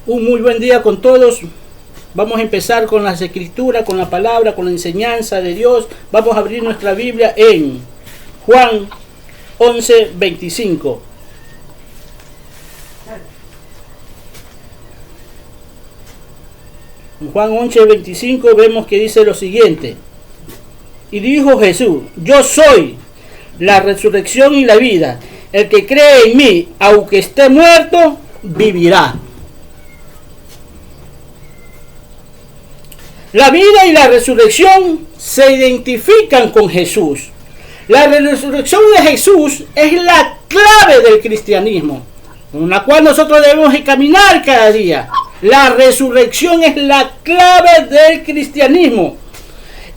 Un muy buen día con todos. Vamos a empezar con las escrituras, con la palabra, con la enseñanza de Dios. Vamos a abrir nuestra Biblia en Juan 11:25. En Juan 11:25 vemos que dice lo siguiente. Y dijo Jesús: yo soy la resurrección y la vida. El que cree en mí, aunque esté muerto, vivirá. La vida y la resurrección se identifican con Jesús. La resurrección de Jesús es la clave del cristianismo, con la cual nosotros debemos caminar cada día. La resurrección es la clave del cristianismo.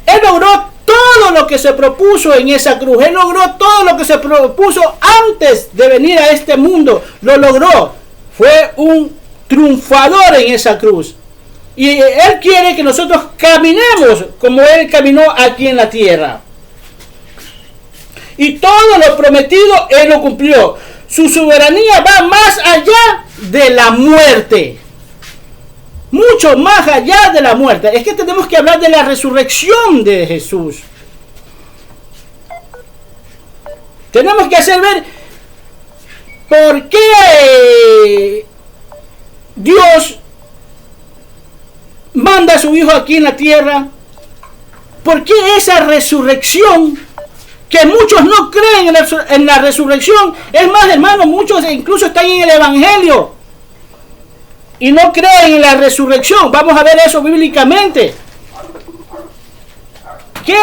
Él logró todo lo que se propuso en esa cruz. Él logró todo lo que se propuso antes de venir a este mundo. Lo logró. Fue un triunfador en esa cruz. Y Él quiere que nosotros caminemos como Él caminó aquí en la tierra. Y todo lo prometido Él lo cumplió. Su soberanía va más allá de la muerte. Mucho más allá de la muerte. Es que tenemos que hablar de la resurrección de Jesús. Tenemos que hacer ver por qué Dios manda a su Hijo aquí en la tierra. ¿Por qué esa resurrección? Que muchos no creen en la resurrección. Es más, hermanos, muchos incluso están en el Evangelio y no creen en la resurrección. Vamos a ver eso bíblicamente. Que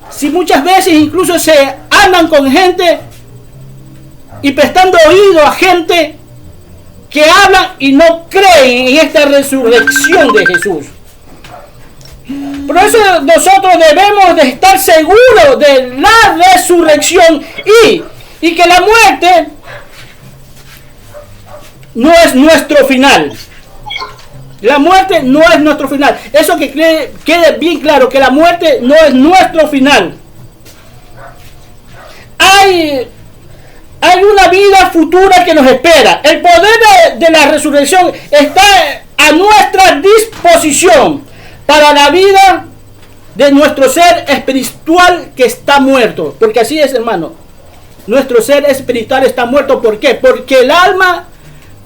si muchas veces incluso se andan con gente y prestando oído a gente que hablan y no creen en esta resurrección de Jesús. Por eso nosotros debemos de estar seguros de la resurrección y que la muerte no es nuestro final. La muerte no es nuestro final. Eso que quede bien claro, que la muerte no es nuestro final. Hay una vida futura que nos espera. El poder de la resurrección está a nuestra disposición para la vida de nuestro ser espiritual que está muerto. Porque así es, hermano. Nuestro ser espiritual está muerto. ¿Por qué? Porque el alma,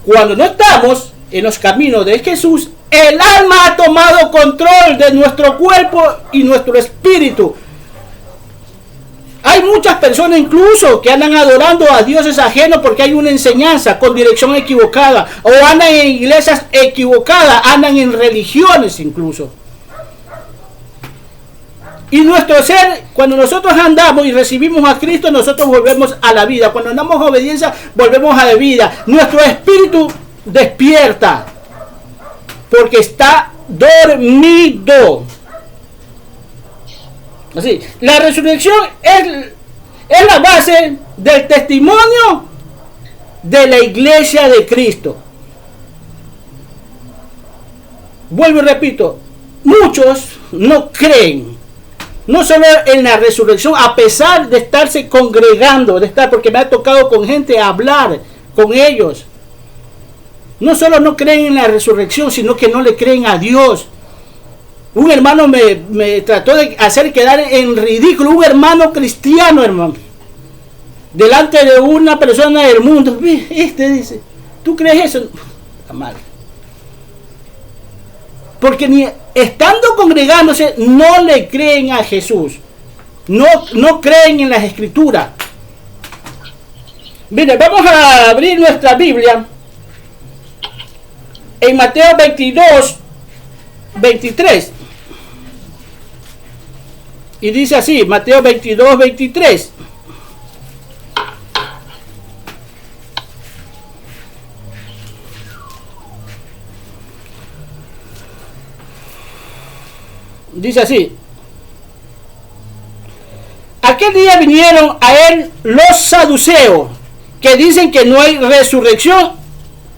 cuando no estamos en los caminos de Jesús, el alma ha tomado control de nuestro cuerpo y nuestro espíritu. Hay muchas personas incluso que andan adorando a dioses ajenos porque hay una enseñanza con dirección equivocada, o andan en iglesias equivocadas, andan en religiones incluso. Y nuestro ser, cuando nosotros andamos y recibimos a Cristo, nosotros volvemos a la vida. Cuando andamos en obediencia, volvemos a la vida. Nuestro espíritu despierta porque está dormido. Así, la resurrección es la base del testimonio de la iglesia de Cristo. Vuelvo y repito, muchos no creen, no solo en la resurrección, a pesar de estarse congregando, porque me ha tocado con gente hablar con ellos. No solo no creen en la resurrección, sino que no le creen a Dios. Un hermano me trató de hacer quedar en ridículo, un hermano cristiano, hermano, delante de una persona del mundo. Dice, ¿tú crees eso? Está mal. Porque ni estando congregándose no le creen a Jesús. No creen en las escrituras. Mire, vamos a abrir nuestra Biblia en Mateo 22:23. Y dice así, Mateo 22:23. Dice así: aquel día vinieron a él los saduceos, que dicen que no hay resurrección,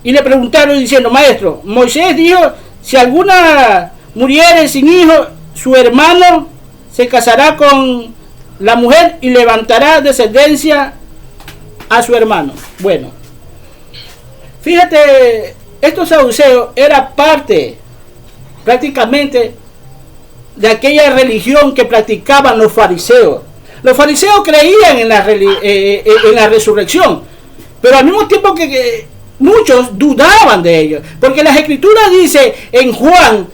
y le preguntaron diciendo: maestro, Moisés dijo, si alguna muriere sin hijo, su hermano se casará con la mujer y levantará descendencia a su hermano. Bueno, fíjate estos saduceos eran parte prácticamente de aquella religión que practicaban los fariseos. Los fariseos creían en la resurrección, pero al mismo tiempo que muchos dudaban de ello, porque las escrituras dice en Juan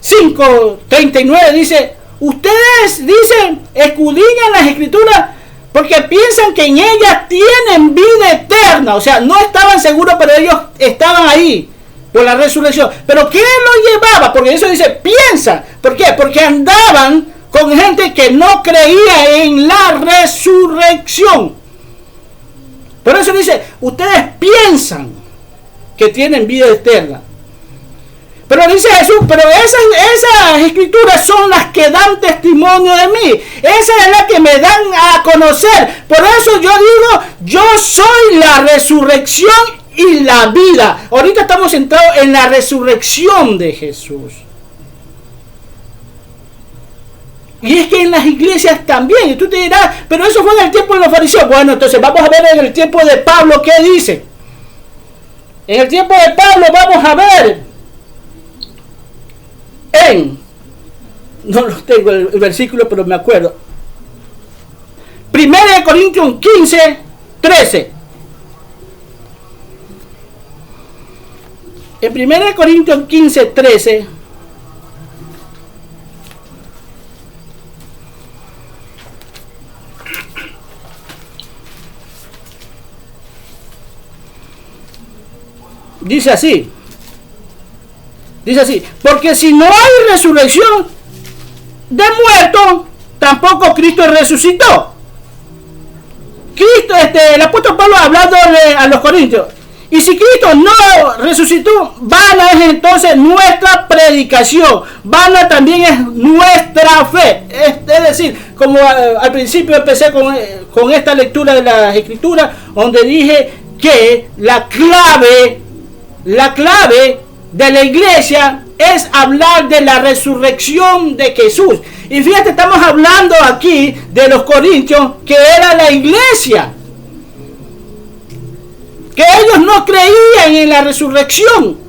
5:39, dice: ustedes dicen, escudriñan las escrituras porque piensan que en ellas tienen vida eterna. O sea, no estaban seguros, pero ellos estaban ahí por la resurrección. Pero ¿qué los llevaba? Porque eso dice, piensa. ¿Por qué? Porque andaban con gente que no creía en la resurrección. Por eso dice, ustedes piensan que tienen vida eterna. Pero dice Jesús, pero esas escrituras son las que dan testimonio de mí. Esa es la que me dan a conocer. Por eso yo digo, yo soy la resurrección y la vida. Ahorita estamos centrados en la resurrección de Jesús. Y es que en las iglesias también. Y tú te dirás, pero eso fue en el tiempo de los fariseos. Bueno, entonces vamos a ver en el tiempo de Pablo qué dice. En el tiempo de Pablo vamos a ver no lo tengo el versículo, pero me acuerdo. 1 Corintios 15:13. En 1 Corintios 15:13 dice así, porque si no hay resurrección de muertos, tampoco Cristo resucitó. Cristo, el apóstol Pablo hablando a los corintios, y si Cristo no resucitó, vana es entonces nuestra predicación, vana también es nuestra fe. Es decir, como al principio empecé con esta lectura de las escrituras, donde dije que la clave de la iglesia es hablar de la resurrección de Jesús. Y fíjate, estamos hablando aquí de los corintios, que era la iglesia, que ellos no creían en la resurrección.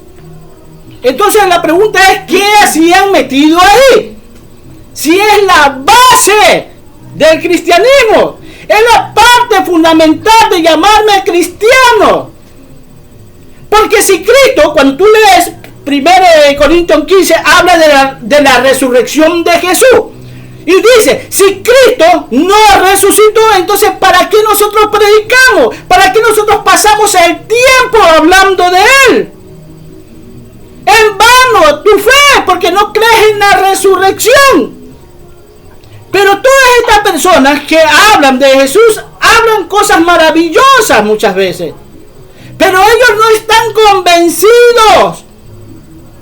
Entonces la pregunta es, ¿qué hacían metido ahí? Si es la base del cristianismo, es la parte fundamental de llamarme cristiano. Porque si Cristo, cuando tú lees 1 Corintios 15, habla de la resurrección de Jesús. Y dice, si Cristo no resucitó, entonces ¿para qué nosotros predicamos? ¿Para qué nosotros pasamos el tiempo hablando de Él? En vano tu fe, porque no crees en la resurrección. Pero todas estas personas que hablan de Jesús, hablan cosas maravillosas muchas veces. Pero ellos no están convencidos,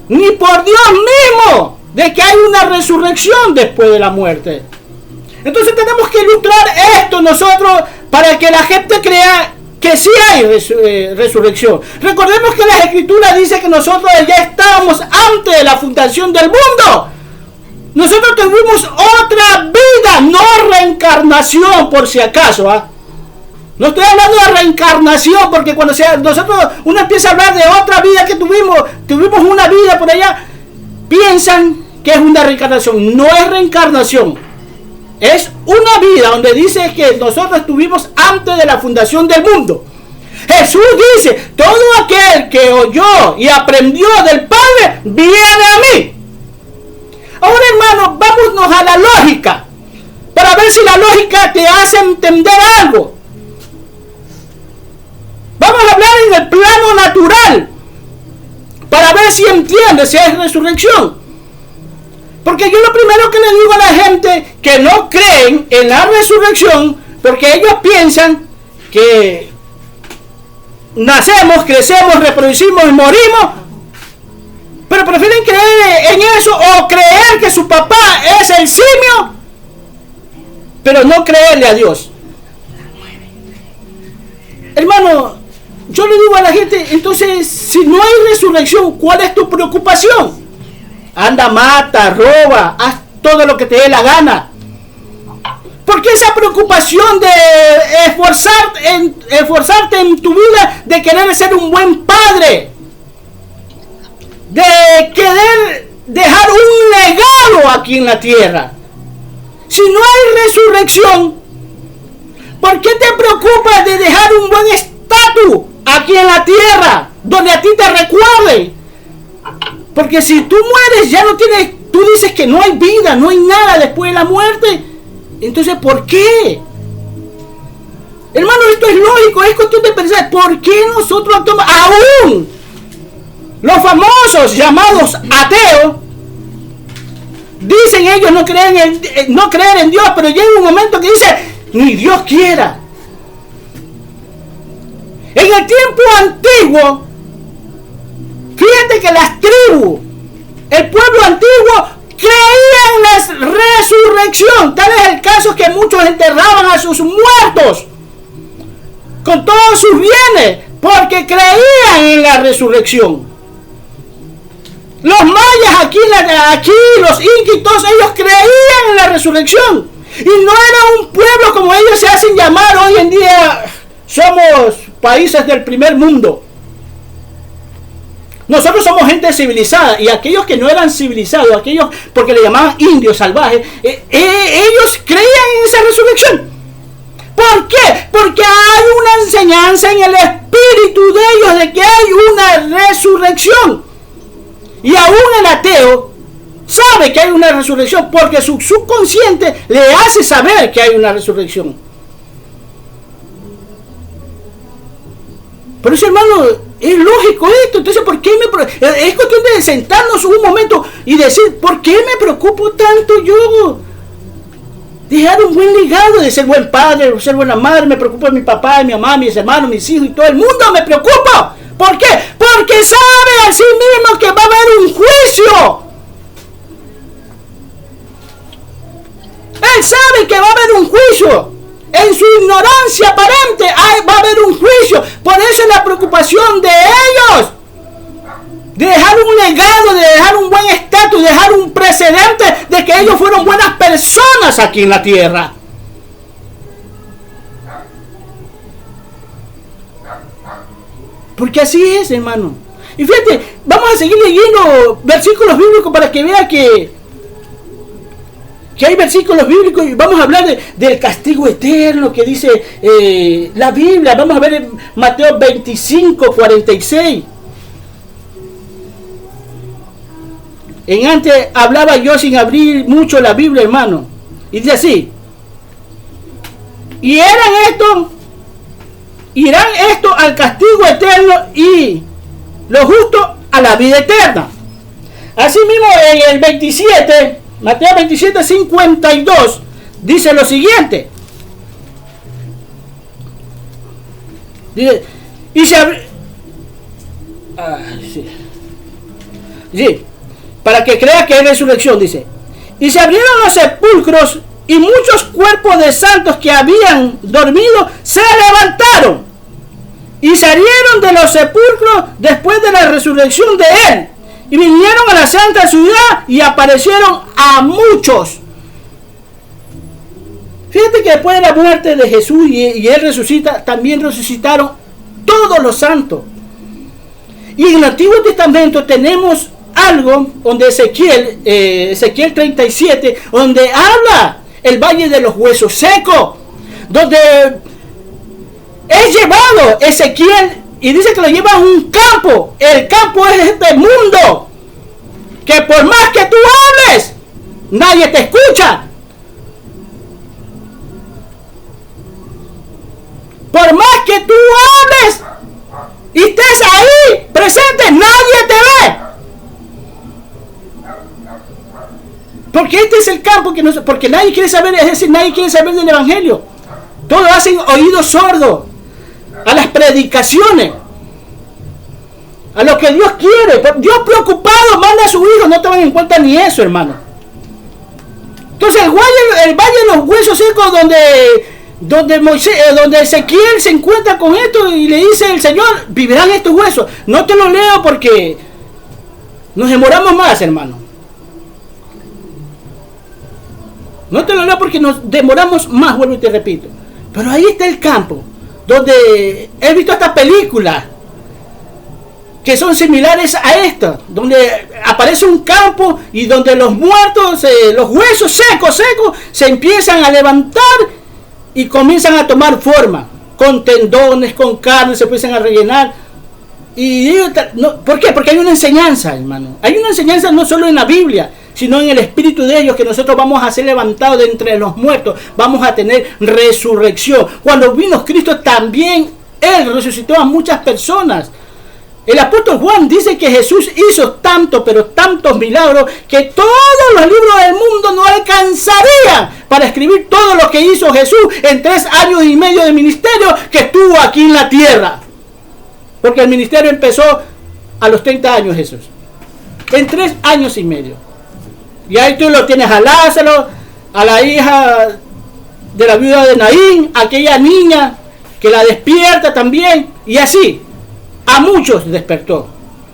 ni por Dios mismo, de que hay una resurrección después de la muerte. Entonces tenemos que ilustrar esto nosotros para que la gente crea que sí hay resurrección. Recordemos que la Escritura dice que nosotros ya estábamos antes de la fundación del mundo. Nosotros tuvimos otra vida, no reencarnación, por si acaso, No estoy hablando de reencarnación, porque cuando uno empieza a hablar de otra vida que tuvimos una vida por allá, piensan que es una reencarnación. No es reencarnación, es una vida donde dice que nosotros estuvimos antes de la fundación del mundo. Jesús dice, todo aquel que oyó y aprendió del Padre, viene a mí. Ahora, hermanos, vámonos a la lógica, para ver si la lógica te hace entender algo. Vamos a hablar en el plano natural, para ver si entiendes si es resurrección. Porque yo lo primero que le digo a la gente que no creen en la resurrección, porque ellos piensan que nacemos, crecemos, reproducimos y morimos, pero prefieren creer en eso o creer que su papá es el simio, pero no creerle a Dios. Hermano, yo le digo a la gente, entonces, si no hay resurrección, ¿cuál es tu preocupación? Anda, mata, roba, haz todo lo que te dé la gana. ¿Por qué esa preocupación de esforzarte en tu vida de querer ser un buen padre? aquí en la tierra. Si no hay resurrección, ¿por qué te preocupas de dejar un buen estatus aquí en la tierra, donde a ti te recuerden? Porque si tú mueres, ya no tienes, tú dices que no hay vida, no hay nada después de la muerte. Entonces, ¿por qué? Hermano, esto es lógico, es cuestión de pensar, ¿por qué nosotros actuamos? Aún los famosos llamados ateos, dicen ellos no creer en Dios, pero llega un momento que dice, ni Dios quiera. En el tiempo antiguo, fíjate que las tribus, el pueblo antiguo, creía en la resurrección. Tal es el caso que muchos enterraban a sus muertos con todos sus bienes, porque creían en la resurrección. Los mayas aquí, los incas, todos ellos creían en la resurrección. Y no era un pueblo como ellos se hacen llamar hoy en día. Somos países del primer mundo. Nosotros somos gente civilizada, y aquellos que no eran civilizados, aquellos porque le llamaban indios salvajes, ellos creían en esa resurrección. ¿Por qué? Porque hay una enseñanza en el espíritu de ellos de que hay una resurrección. Y aún el ateo sabe que hay una resurrección porque su subconsciente le hace saber que hay una resurrección. Por eso, hermano, es lógico esto. Entonces, ¿por qué es cuestión de sentarnos un momento y decir, ¿por qué me preocupo tanto yo? Dejar un buen legado, de ser buen padre, de ser buena madre. Me preocupa mi papá, mi mamá, mis hermanos, mis hijos y todo el mundo me preocupa. ¿Por qué? Porque sabe a sí mismo que va a haber un juicio. Él sabe que va a haber un juicio. En su ignorancia aparente va a haber un juicio. Por eso es la preocupación de ellos. De dejar un legado, de dejar un buen estatus, de dejar un precedente de que ellos fueron buenas personas aquí en la tierra. Porque así es, hermano. Y fíjate, vamos a seguir leyendo versículos bíblicos para que vea que hay versículos bíblicos, y vamos a hablar del castigo eterno que dice la Biblia. Vamos a ver en Mateo 25, 46. Antes hablaba yo sin abrir mucho la Biblia, hermano. Y dice así: y irán esto al castigo eterno, y los justos a la vida eterna. Asimismo, en el 27, Mateo 27, 52, dice lo siguiente. Dice, y se abrió, sí, para que crea que hay resurrección, dice, y se abrieron los sepulcros, y muchos cuerpos de santos que habían dormido se levantaron y salieron de los sepulcros después de la resurrección de él, y vinieron a la santa ciudad y aparecieron a muchos. Fíjate que después de la muerte de Jesús y él resucita, también resucitaron todos los santos. Y en el Antiguo Testamento tenemos algo donde Ezequiel 37, donde habla el valle de los huesos secos, donde es llevado Ezequiel y dice que lo lleva a un campo. El campo es este mundo, que por más que tú hables, nadie te escucha. Por más que tú hables y estés ahí presente, nadie te ve. Porque este es el campo que porque nadie quiere saber, es decir, nadie quiere saber del evangelio. Todos hacen oídos sordos a las predicaciones, a lo que Dios quiere. Dios preocupado manda a su hijo, no toman en cuenta ni eso, hermano. Entonces el valle de los huesos secos, donde Ezequiel se encuentra con esto y le dice el Señor, vivirán estos huesos. No te lo leo porque nos demoramos más, hermano. No te lo leo porque nos demoramos más, vuelvo y te repito. Pero ahí está el campo, donde he visto esta película que son similares a esta, donde aparece un campo y donde los muertos, los huesos secos, se empiezan a levantar y comienzan a tomar forma, con tendones, con carne, se empiezan a rellenar. ¿Por qué? Porque hay una enseñanza, hermano. Hay una enseñanza no solo en la Biblia, sino en el espíritu de ellos, que nosotros vamos a ser levantados de entre los muertos, vamos a tener resurrección. Cuando vino Cristo también, Él resucitó a muchas personas. El apóstol Juan dice que Jesús hizo tanto, pero tantos milagros, que todos los libros del mundo no alcanzarían para escribir todo lo que hizo Jesús en 3 años y medio de ministerio que estuvo aquí en la tierra. Porque el ministerio empezó a los 30 años, Jesús. En 3 años y medio. Y ahí tú lo tienes a Lázaro, a la hija de la viuda de Naín, aquella niña que la despierta también, y así. A muchos despertó.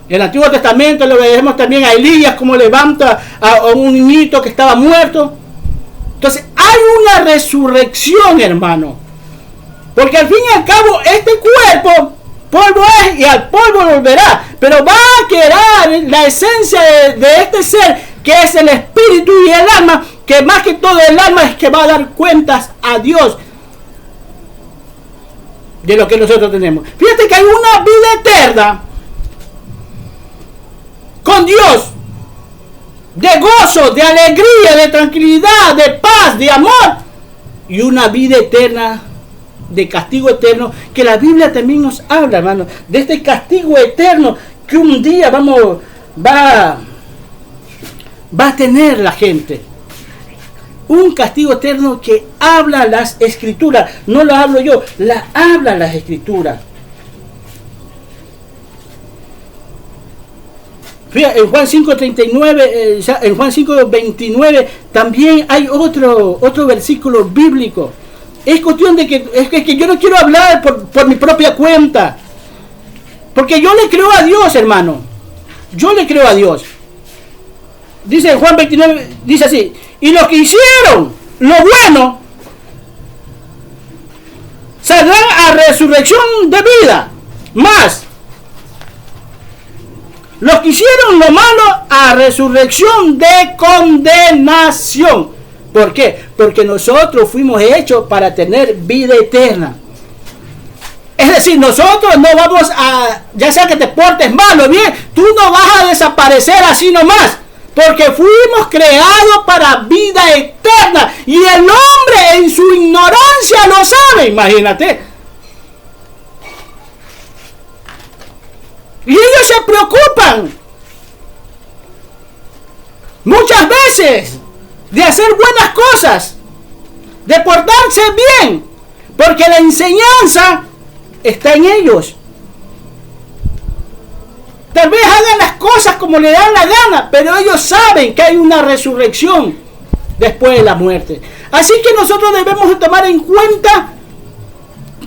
En el Antiguo Testamento lo vemos también a Elías, como levanta a un niñito que estaba muerto. Entonces hay una resurrección, hermano. Porque al fin y al cabo este cuerpo, polvo es y al polvo volverá. Pero va a quedar la esencia de este ser, que es el espíritu y el alma, que más que todo el alma es que va a dar cuentas a Dios de lo que nosotros tenemos. Fíjate que hay una vida eterna con Dios, de gozo, de alegría, de tranquilidad, de paz, de amor, y una vida eterna de castigo eterno, que la Biblia también nos habla, hermano, de este castigo eterno que un día va a tener la gente. Un castigo eterno que habla las escrituras. No lo hablo yo, la habla las escrituras. Fíjate, en Juan 5:39, en Juan 5:29 también hay otro versículo bíblico. Es cuestión de que yo no quiero hablar por mi propia cuenta, porque yo le creo a Dios, hermano. Yo le creo a Dios. Dice en Juan 29, dice así: y los que hicieron lo bueno saldrán a resurrección de vida, más los que hicieron lo malo a resurrección de condenación. ¿Por qué? Porque nosotros fuimos hechos para tener vida eterna. Es decir, nosotros no vamos a, ya sea que te portes mal o bien, tú no vas a desaparecer así nomás. Porque fuimos creados para vida eterna. Y el hombre en su ignorancia lo sabe, imagínate. Y ellos se preocupan muchas veces de hacer buenas cosas, de portarse bien, porque la enseñanza está en ellos. Tal vez hagan las cosas como le dan la gana, pero ellos saben que hay una resurrección después de la muerte. Así que nosotros debemos tomar en cuenta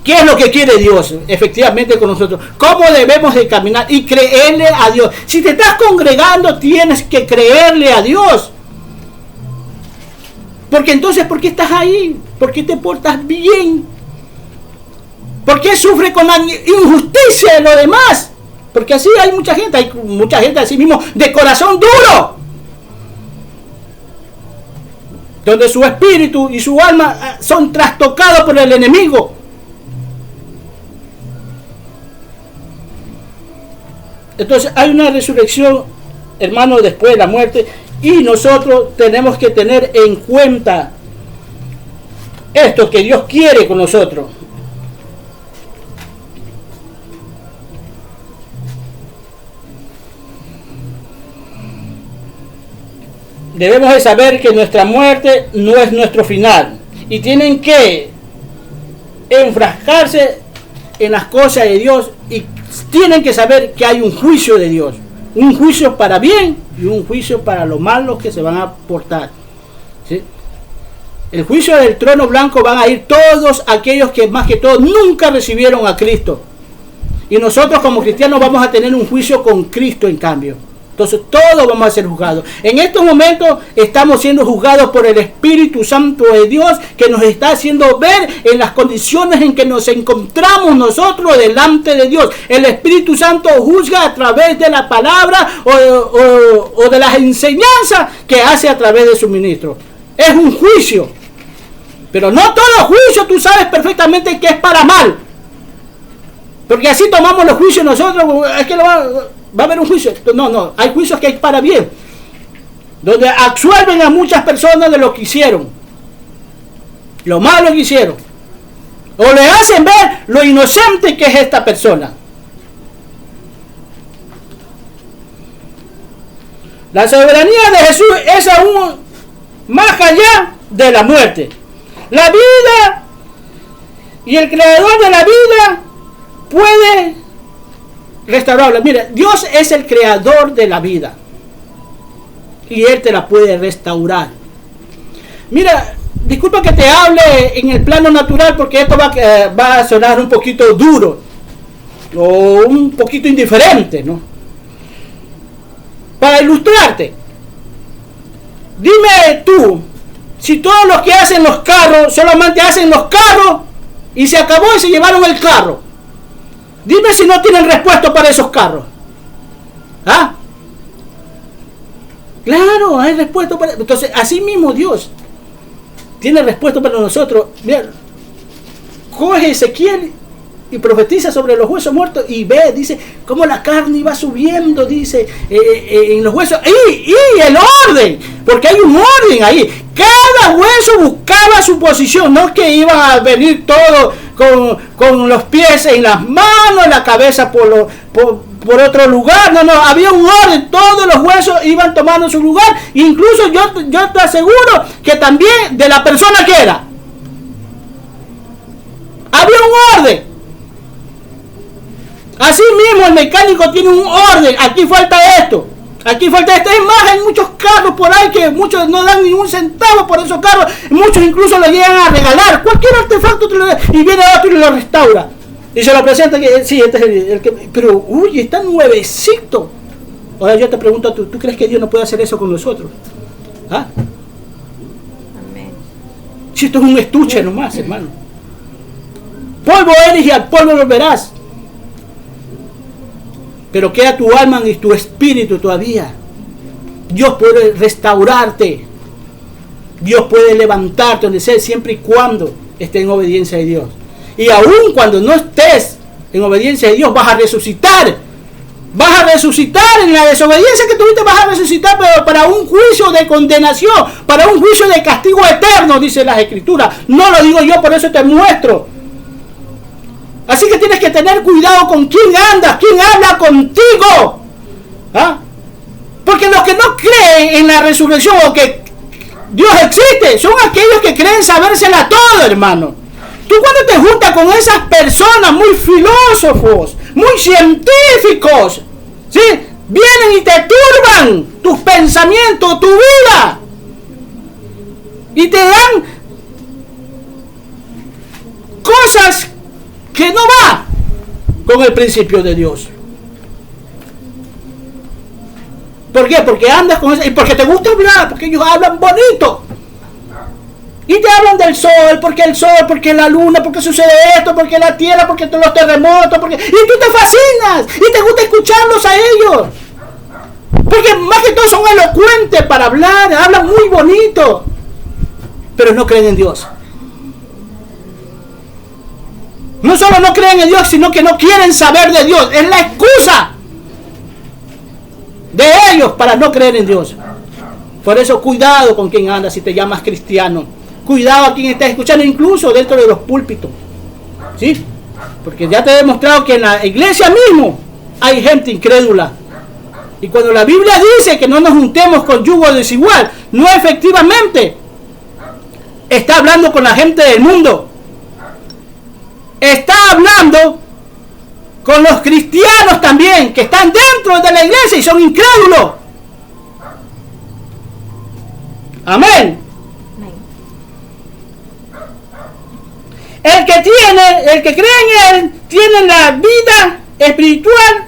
qué es lo que quiere Dios efectivamente con nosotros, cómo debemos de caminar y creerle a Dios. Si te estás congregando, tienes que creerle a Dios. Porque entonces, ¿por qué estás ahí? ¿Por qué te portas bien? ¿Por qué sufres con la injusticia de los demás? Porque así hay mucha gente así mismo de corazón duro, donde su espíritu y su alma son trastocados por el enemigo. Entonces hay una resurrección, hermano, después de la muerte, y nosotros tenemos que tener en cuenta esto que Dios quiere con nosotros. Debemos de saber que nuestra muerte no es nuestro final, y tienen que enfrascarse en las cosas de Dios, y tienen que saber que hay un juicio de Dios, un juicio para bien y un juicio para los malos que se van a portar, ¿sí? El juicio del trono blanco van a ir todos aquellos que más que todos nunca recibieron a Cristo, y nosotros como cristianos vamos a tener un juicio con Cristo en cambio. Entonces todos vamos a ser juzgados. En estos momentos estamos siendo juzgados por el Espíritu Santo de Dios, que nos está haciendo ver en las condiciones en que nos encontramos nosotros delante de Dios. El Espíritu Santo juzga a través de la palabra o de las enseñanzas que hace a través de su ministro. Es un juicio. Pero no todo juicio tú sabes perfectamente que es para mal. Porque así tomamos los juicios nosotros. Es que va a haber un juicio. No, hay juicios que hay para bien. Donde absuelven a muchas personas de lo que hicieron. Lo malo que hicieron. O le hacen ver lo inocente que es esta persona. La soberanía de Jesús es aún más allá de la muerte. La vida y el creador de la vida puede restaurarla. Mira, Dios es el creador de la vida y Él te la puede restaurar. Mira, disculpa que te hable en el plano natural, porque esto va a sonar un poquito duro o un poquito indiferente, ¿no? Para ilustrarte, dime tú, si todos los que hacen los carros solamente hacen los carros y se acabó y se llevaron el carro, dime si no tienen respuesta para esos carros. ¿Ah? Claro, hay respuesta para... Entonces, así mismo Dios tiene respuesta para nosotros. Mira, coge Ezequiel y profetiza sobre los huesos muertos y ve, dice, cómo la carne iba subiendo, dice, en los huesos. Y el orden, porque hay un orden ahí. Cada hueso buscaba su posición, no es que iban a venir todos con los pies en las manos, la cabeza por otro lugar. No, había un orden, todos los huesos iban tomando su lugar. Incluso yo te aseguro que también de la persona que era. Había un orden. Así mismo el mecánico tiene un orden. Aquí falta esto, aquí falta esto. Es más, hay muchos carros por ahí que muchos no dan ni un centavo por esos carros. Muchos incluso lo llegan a regalar. Cualquier artefacto y viene otro y lo restaura. Y se lo presenta que sí, este es el que... Pero, uy, está nuevecito. Ahora yo te pregunto, ¿tú crees que Dios no puede hacer eso con nosotros? ¿Ah? Amén. Si esto es un estuche nomás, hermano. Polvo eres y al polvo volverás. Pero queda tu alma y tu espíritu todavía. Dios puede restaurarte. Dios puede levantarte donde sea, siempre y cuando estés en obediencia a Dios. Y aun cuando no estés en obediencia a Dios, vas a resucitar. Vas a resucitar en la desobediencia que tuviste, vas a resucitar, pero para un juicio de condenación, para un juicio de castigo eterno, dice las Escrituras. No lo digo yo, por eso te muestro. Así que tienes que tener cuidado con quién andas, quién habla contigo. ¿Ah? Porque los que no creen en la resurrección o que Dios existe, son aquellos que creen sabérsela todo, hermano. Tú cuando te juntas con esas personas muy filósofos, muy científicos, ¿sí? Vienen y te turban tus pensamientos, tu vida. Y te dan cosas que no va con el principio de Dios. ¿Por qué? Porque andas con eso y porque te gusta hablar, porque ellos hablan bonito. Y te hablan del sol, porque la luna, porque sucede esto, porque la tierra, porque los terremotos, porque... Y tú te fascinas y te gusta escucharlos a ellos. Porque más que todo son elocuentes para hablar, hablan muy bonito. Pero no creen en Dios. No solo no creen en Dios, sino que no quieren saber de Dios. Es la excusa de ellos para no creer en Dios. Por eso cuidado con quien andas si te llamas cristiano. Cuidado a quien estás escuchando, incluso dentro de los púlpitos. ¿Sí? Porque ya te he demostrado que en la iglesia mismo hay gente incrédula. Y cuando la Biblia dice que no nos juntemos con yugo desigual, no efectivamente está hablando con la gente del mundo. Está hablando con los cristianos también, que están dentro de la iglesia y son incrédulos. Amén. El que cree en Él, tiene la vida espiritual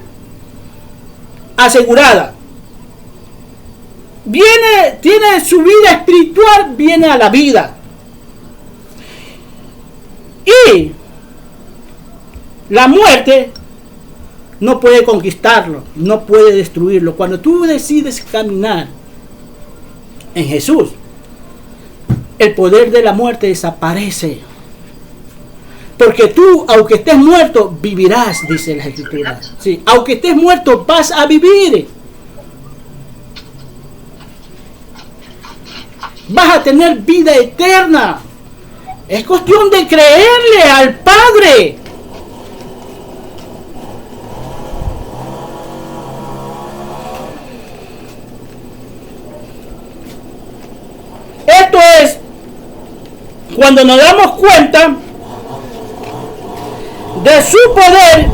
asegurada. tiene su vida espiritual, viene a la vida. Y la muerte no puede conquistarlo, no puede destruirlo. Cuando tú decides caminar en Jesús, el poder de la muerte desaparece. Porque tú, aunque estés muerto, vivirás, dice la Escritura. Sí, aunque estés muerto, vas a vivir. Vas a tener vida eterna. Es cuestión de creerle al Padre. Esto es cuando nos damos cuenta de su poder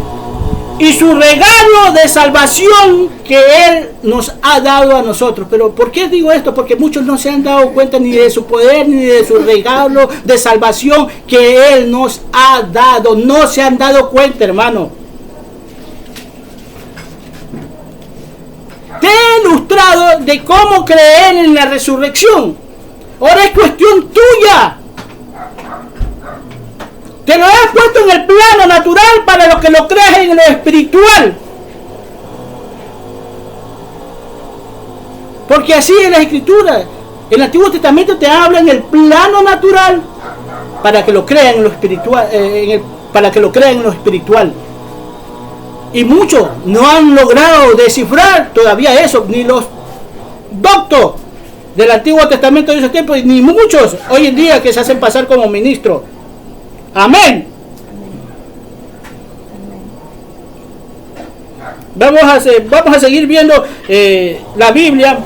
y su regalo de salvación que Él nos ha dado a nosotros. Pero ¿por qué digo esto? Porque muchos no se han dado cuenta ni de su poder ni de su regalo de salvación que Él nos ha dado. No se han dado cuenta, hermano. Te he ilustrado de cómo creer en la resurrección. Ahora es cuestión tuya. Te lo he puesto en el plano natural para los que lo creas en lo espiritual. Porque así es la Escritura. El Antiguo Testamento te habla en el plano natural para que lo crean en lo espiritual, para que lo crean en lo espiritual. Y muchos no han logrado descifrar todavía eso, ni los doctos del Antiguo Testamento de esos tiempos, ni muchos hoy en día que se hacen pasar como ministros. Amén. Vamos a seguir viendo la Biblia,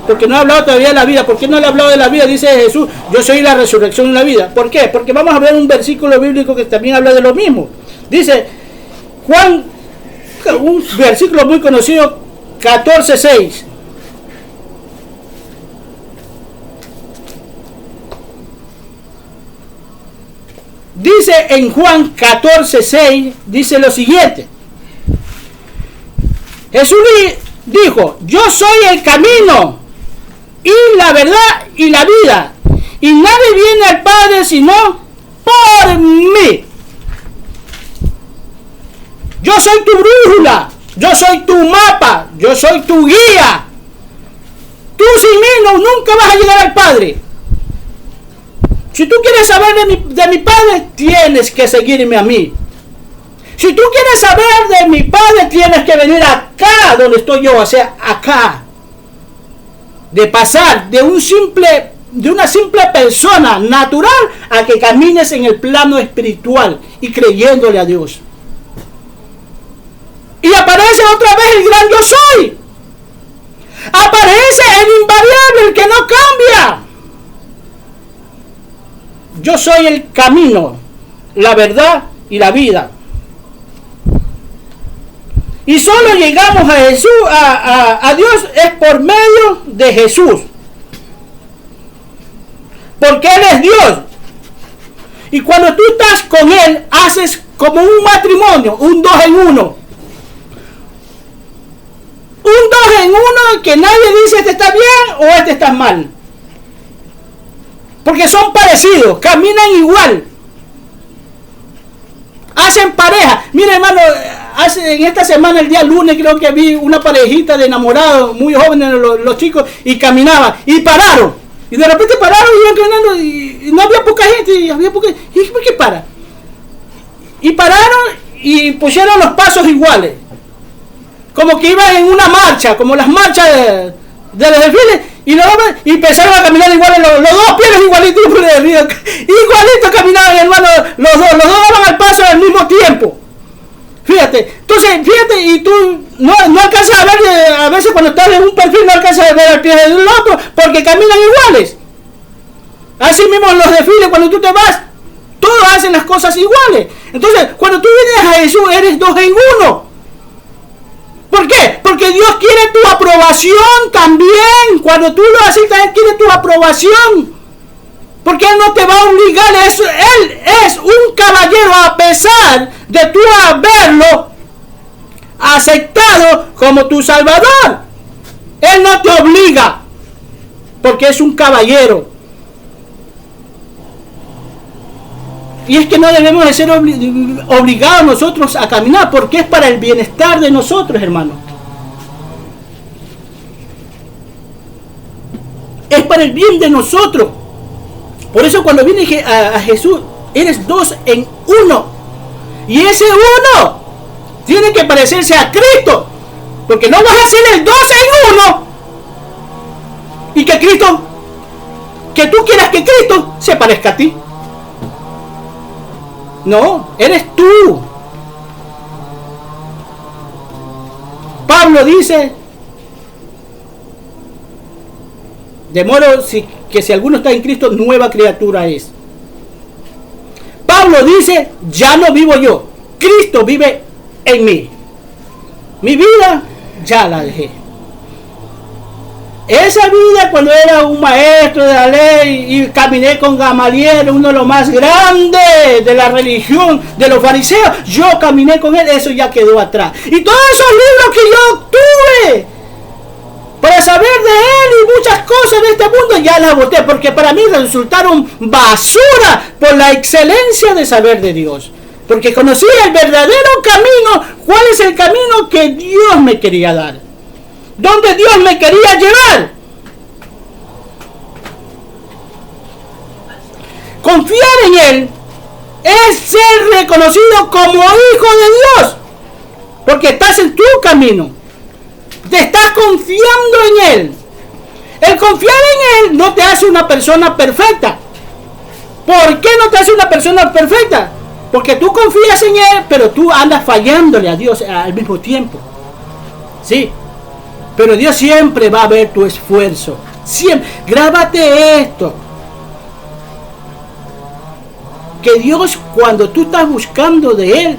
porque no he hablado todavía de la vida. ¿Por qué no le he hablado de la vida? Dice Jesús, yo soy la resurrección y la vida. ¿Por qué? Porque vamos a ver un versículo bíblico que también habla de lo mismo. Dice Juan, un versículo muy conocido, 14:6. Dice en Juan 14:6, dice lo siguiente. Jesús dijo, yo soy el camino y la verdad y la vida, y nadie viene al Padre sino por mí. Yo soy tu brújula, yo soy tu mapa, yo soy tu guía. Tú sin mí nunca vas a llegar al Padre. Si tú quieres saber de mi Padre, tienes que seguirme a mí. Si tú quieres saber de mi Padre, tienes que venir acá donde estoy yo, o sea, acá. De pasar de una simple persona natural a que camines en el plano espiritual y creyéndole a Dios. Y aparece otra vez el gran yo soy. Aparece el invariable, el que no cambia. Yo soy el camino, la verdad y la vida. Y solo llegamos a Jesús, a Dios es por medio de Jesús. Porque Él es Dios. Y cuando tú estás con Él, haces como un matrimonio, un 2 en 1. Un 2 en 1 que nadie dice este está bien o este está mal. Porque son parecidos, caminan igual. Hacen pareja. Mira, hermano, en esta semana, el día lunes, creo que vi una parejita de enamorados, muy jóvenes los chicos, y caminaban, y pararon. Y de repente pararon y iban caminando, y no había poca gente, y había poca. ¿Y por qué para? Y pararon y pusieron los pasos iguales. Como que iban en una marcha, como las marchas de los desfiles. Y empezaron a caminar iguales, los dos pies igualitos, igualitos caminaban, hermano, los dos daban al paso al mismo tiempo. Fíjate, entonces, y tú no alcanzas a ver, a veces cuando estás en un perfil no alcanzas a ver al pie del otro, porque caminan iguales. Así mismo en los desfiles, cuando tú te vas, todos hacen las cosas iguales. Entonces, cuando tú vienes a Jesús, eres 2 en 1. ¿Por qué? Porque Dios quiere tu aprobación también. Cuando tú lo haces, Él quiere tu aprobación. Porque Él no te va a obligar. Él es un caballero, a pesar de tú haberlo aceptado como tu Salvador. Él no te obliga. porque es un caballero. Y es que no debemos de ser obligados nosotros a caminar, porque es para el bienestar de nosotros, hermano. Es para el bien de nosotros. Por eso cuando viene a Jesús, eres 2 en 1. Y ese 1 tiene que parecerse a Cristo. Porque no vas a ser el 2 en 1. Y que Cristo, que tú quieras que Cristo se parezca a ti. No, eres tú. Pablo dice, de modo que si alguno está en Cristo, nueva criatura es. Pablo dice, ya no vivo yo, Cristo vive en mí. Mi vida ya la dejé. Esa vida cuando era un maestro de la ley y caminé con Gamaliel, uno de los más grandes de la religión, de los fariseos, yo caminé con él, eso ya quedó atrás. Y todos esos libros que yo obtuve para saber de él y muchas cosas de este mundo ya las boté, porque para mí resultaron basura por la excelencia de saber de Dios. Porque conocí el verdadero camino, cuál es el camino que Dios me quería dar. ¿Dónde Dios me quería llevar? Confiar en Él es ser reconocido como hijo de Dios. Porque estás en tu camino. Te estás confiando en Él. El confiar en Él no te hace una persona perfecta. ¿Por qué no te hace una persona perfecta? Porque tú confías en Él, pero tú andas fallándole a Dios al mismo tiempo. ¿Sí? Pero Dios siempre va a ver tu esfuerzo. Siempre. Grábate esto. Que Dios, cuando tú estás buscando de Él,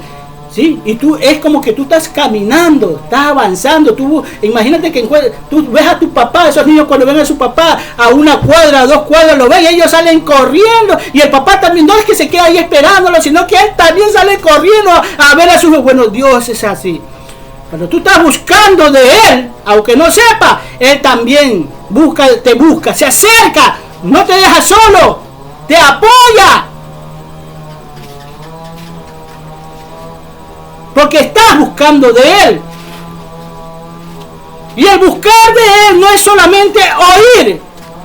¿sí? Y tú es como que tú estás caminando, estás avanzando. Imagínate que tú ves a tu papá, esos niños cuando ven a su papá a 1 cuadra, a 2 cuadras, lo ven y ellos salen corriendo. Y el papá también no es que se queda ahí esperándolo, sino que él también sale corriendo a ver a sus hijos. Bueno, Dios es así. Cuando tú estás buscando de Él, aunque no sepa, Él también te busca, se acerca, no te deja solo, te apoya. Porque estás buscando de Él. Y el buscar de Él no es solamente oír.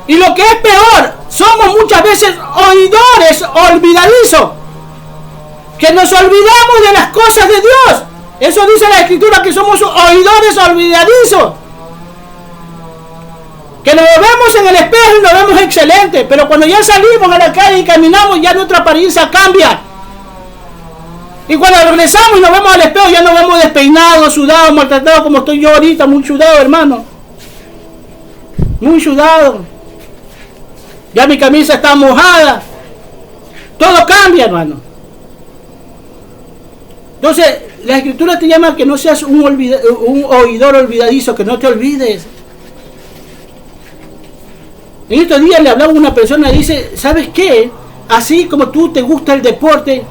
Y lo que es peor, somos muchas veces oidores olvidadizos. Que nos olvidamos de las cosas de Dios. Eso dice la Escritura, que somos oidores olvidadizos. Que nos vemos en el espejo y nos vemos excelentes. Pero cuando ya salimos a la calle y caminamos, ya nuestra apariencia cambia. Y cuando regresamos y nos vemos al espejo, ya nos vemos despeinados, sudados, maltratados, como estoy yo ahorita, muy sudado, hermano. Muy sudado. Ya mi camisa está mojada. Todo cambia, hermano. Entonces, la Escritura te llama a que no seas un oidor olvidadizo, que no te olvides. En estos días le hablaba a una persona y dice, ¿sabes qué? Así como tú te gusta el deporte,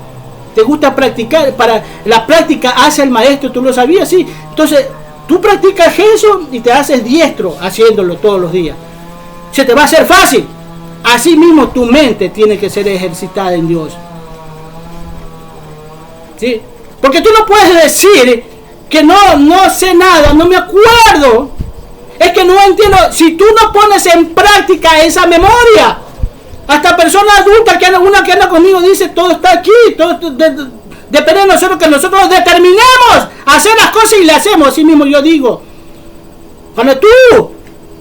te gusta practicar, para la práctica hace el maestro, ¿tú lo sabías? Sí. Entonces, tú practicas eso y te haces diestro haciéndolo todos los días. Se te va a hacer fácil. Así mismo tu mente tiene que ser ejercitada en Dios. ¿Sí? Porque tú no puedes decir que no sé nada, no me acuerdo. Es que no entiendo. Si tú no pones en práctica esa memoria, hasta personas adultas, una que anda conmigo dice, todo está aquí, todo depende de nosotros, que nosotros determinemos hacer las cosas y le hacemos. Así mismo yo digo, cuando tú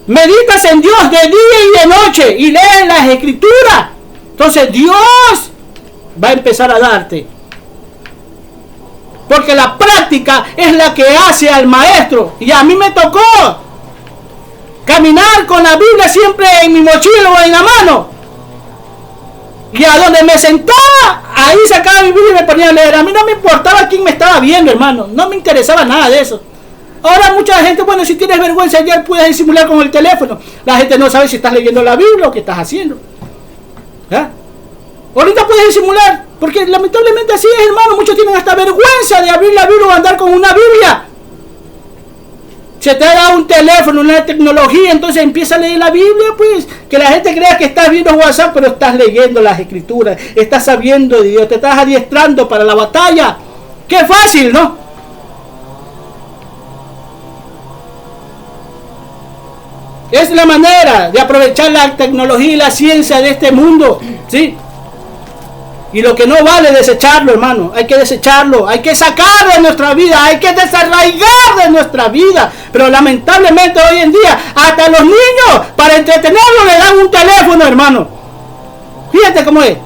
meditas en Dios de día y de noche y lees las Escrituras, entonces Dios va a empezar a darte. Porque la práctica es la que hace al maestro. Y a mí me tocó caminar con la Biblia siempre en mi mochila o en la mano. Y a donde me sentaba, ahí sacaba mi Biblia y me ponía a leer. A mí no me importaba quién me estaba viendo, hermano. No me interesaba nada de eso. Ahora mucha gente, bueno, si tienes vergüenza ya puedes disimular con el teléfono. La gente no sabe si estás leyendo la Biblia o qué estás haciendo. ¿Ah? Ahorita puedes disimular, porque lamentablemente así es, hermano. Muchos tienen hasta vergüenza de abrir la Biblia o andar con una Biblia. Se te da un teléfono, una tecnología, entonces empieza a leer la Biblia, pues. Que la gente crea que estás viendo WhatsApp, pero estás leyendo las Escrituras. Estás sabiendo de Dios, te estás adiestrando para la batalla. ¡Qué fácil!, ¿no? Es la manera de aprovechar la tecnología y la ciencia de este mundo, ¿sí? Y lo que no vale, desecharlo, hermano. Hay que desecharlo, hay que sacarlo de nuestra vida, hay que desarraigar de nuestra vida. Pero lamentablemente hoy en día, hasta los niños, para entretenerlos, le dan un teléfono, hermano. Fíjate cómo es.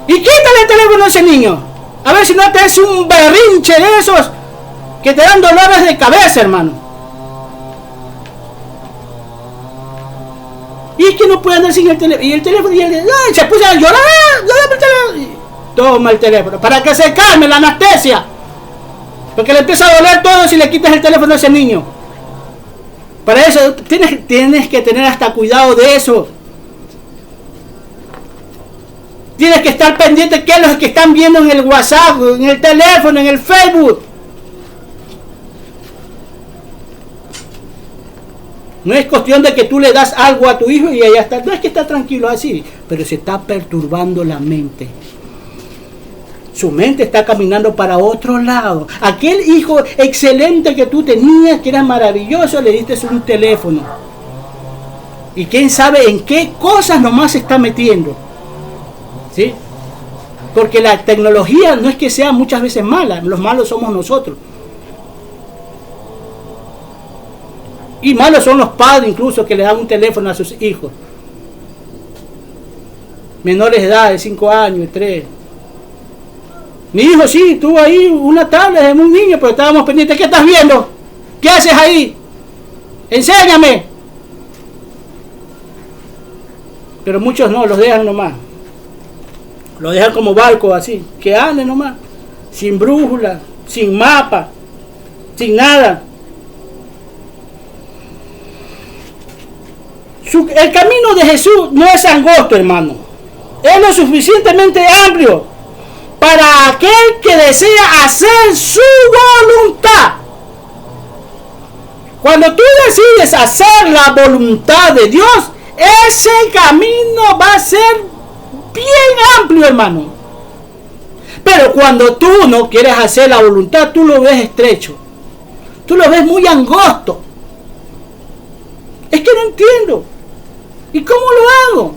Y quítale el teléfono a ese niño. A ver si no te es un berrinche de esos que te dan dolores de cabeza, hermano. Y es que no puede andar sin el teléfono. Y el teléfono, se puso a llorar. Dame el teléfono. Toma el teléfono, para que se calme la anestesia, porque le empieza a doler todo si le quitas el teléfono a ese niño. Para eso tienes que tener hasta cuidado de eso. Tienes que estar pendiente de qué es lo que están viendo en el WhatsApp, en el teléfono, en el Facebook. No es cuestión de que tú le das algo a tu hijo y ya está. No es que está tranquilo así, pero se está perturbando la mente. Su mente está caminando para otro lado. Aquel hijo excelente que tú tenías, que era maravilloso, le diste un teléfono. Y quién sabe en qué cosas nomás se está metiendo. ¿Sí? Porque la tecnología no es que sea muchas veces mala. Los malos somos nosotros. Y malos son los padres incluso que le dan un teléfono a sus hijos. Menores de edad, de 5 años, de 3. Mi hijo sí, tuvo ahí una tablet de un niño, pero estábamos pendientes. ¿Qué estás viendo? ¿Qué haces ahí? Enséñame. Pero muchos no, los dejan nomás. Los dejan como barcos así, que anden nomás. Sin brújula, sin mapa, sin nada. El camino de Jesús no es angosto, hermano. Es lo suficientemente amplio para aquel que desea hacer su voluntad. Cuando tú decides hacer la voluntad de Dios, ese camino va a ser bien amplio, hermano. Pero cuando tú no quieres hacer la voluntad, tú lo ves estrecho. Tú lo ves muy angosto. Es que no entiendo. ¿Y cómo lo hago?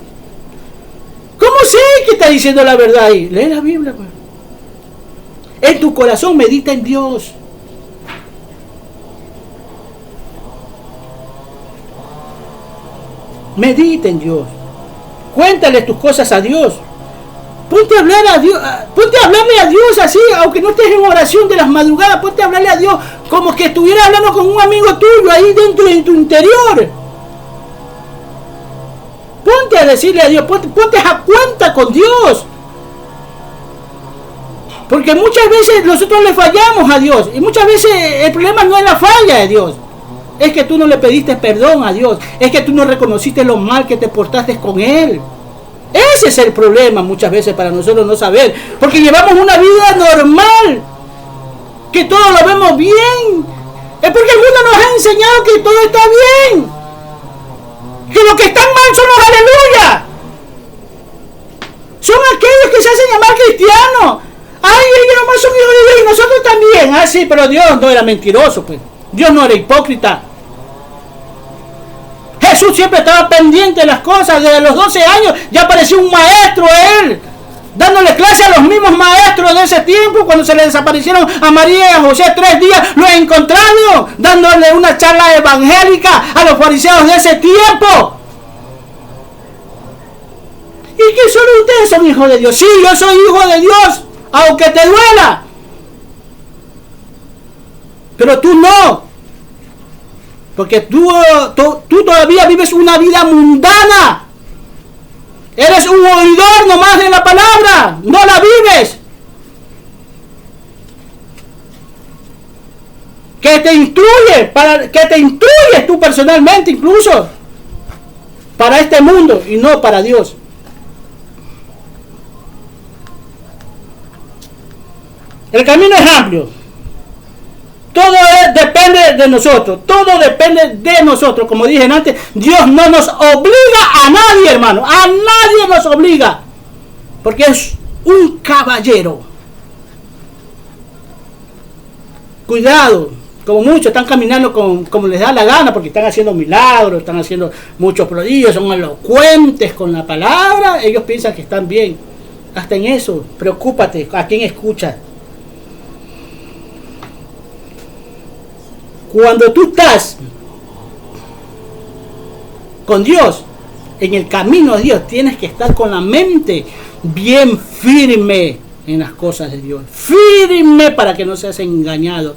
¿Cómo sé que está diciendo la verdad ahí? Lee la Biblia, pues. En tu corazón medita en Dios. Medita en Dios. Cuéntale tus cosas a Dios. Ponte a hablar a Dios. Ponte a hablarle a Dios así, aunque no estés en oración de las madrugadas. Ponte a hablarle a Dios como que estuvieras hablando con un amigo tuyo ahí dentro de tu interior. Ponte a decirle a Dios, ponte a cuenta con Dios. Porque muchas veces nosotros le fallamos a Dios. Y muchas veces el problema no es la falla de Dios. Es que tú no le pediste perdón a Dios. Es que tú no reconociste lo mal que te portaste con Él. Ese es el problema muchas veces para nosotros no saber. Porque llevamos una vida normal. Que todo lo vemos bien. Es porque el mundo nos ha enseñado que todo está bien. Que lo que están mal son los aleluya. Son aquellos que se hacen llamar cristianos. Ay, ellos nomás son hijos de Dios y nosotros también. Ah, sí, pero Dios no era mentiroso, pues. Dios no era hipócrita. Jesús siempre estaba pendiente de las cosas. Desde los 12 años ya apareció un maestro él, dándole clase a los mismos maestros de ese tiempo. Cuando se le desaparecieron a María y a José 3 días, lo encontraron dándole una charla evangélica a los fariseos de ese tiempo. ¿Y que solo ustedes son hijos de Dios? Sí, yo soy hijo de Dios, aunque te duela. Pero tú no. Porque tú todavía vives una vida mundana. Eres un oidor nomás de la palabra. No la vives. Que te instruyes tú personalmente incluso. Para este mundo y no para Dios. El camino es amplio. Todo depende de nosotros. Todo depende de nosotros. Como dije antes, Dios no nos obliga a nadie, hermano. A nadie nos obliga. Porque es un caballero. Cuidado. Como muchos están caminando como les da la gana, porque están haciendo milagros, están haciendo muchos prodigios, son elocuentes con la palabra. Ellos piensan que están bien. Hasta en eso, preocúpate a quién escuchas. Cuando tú estás con Dios, en el camino de Dios, tienes que estar con la mente bien firme en las cosas de Dios. Firme para que no seas engañado.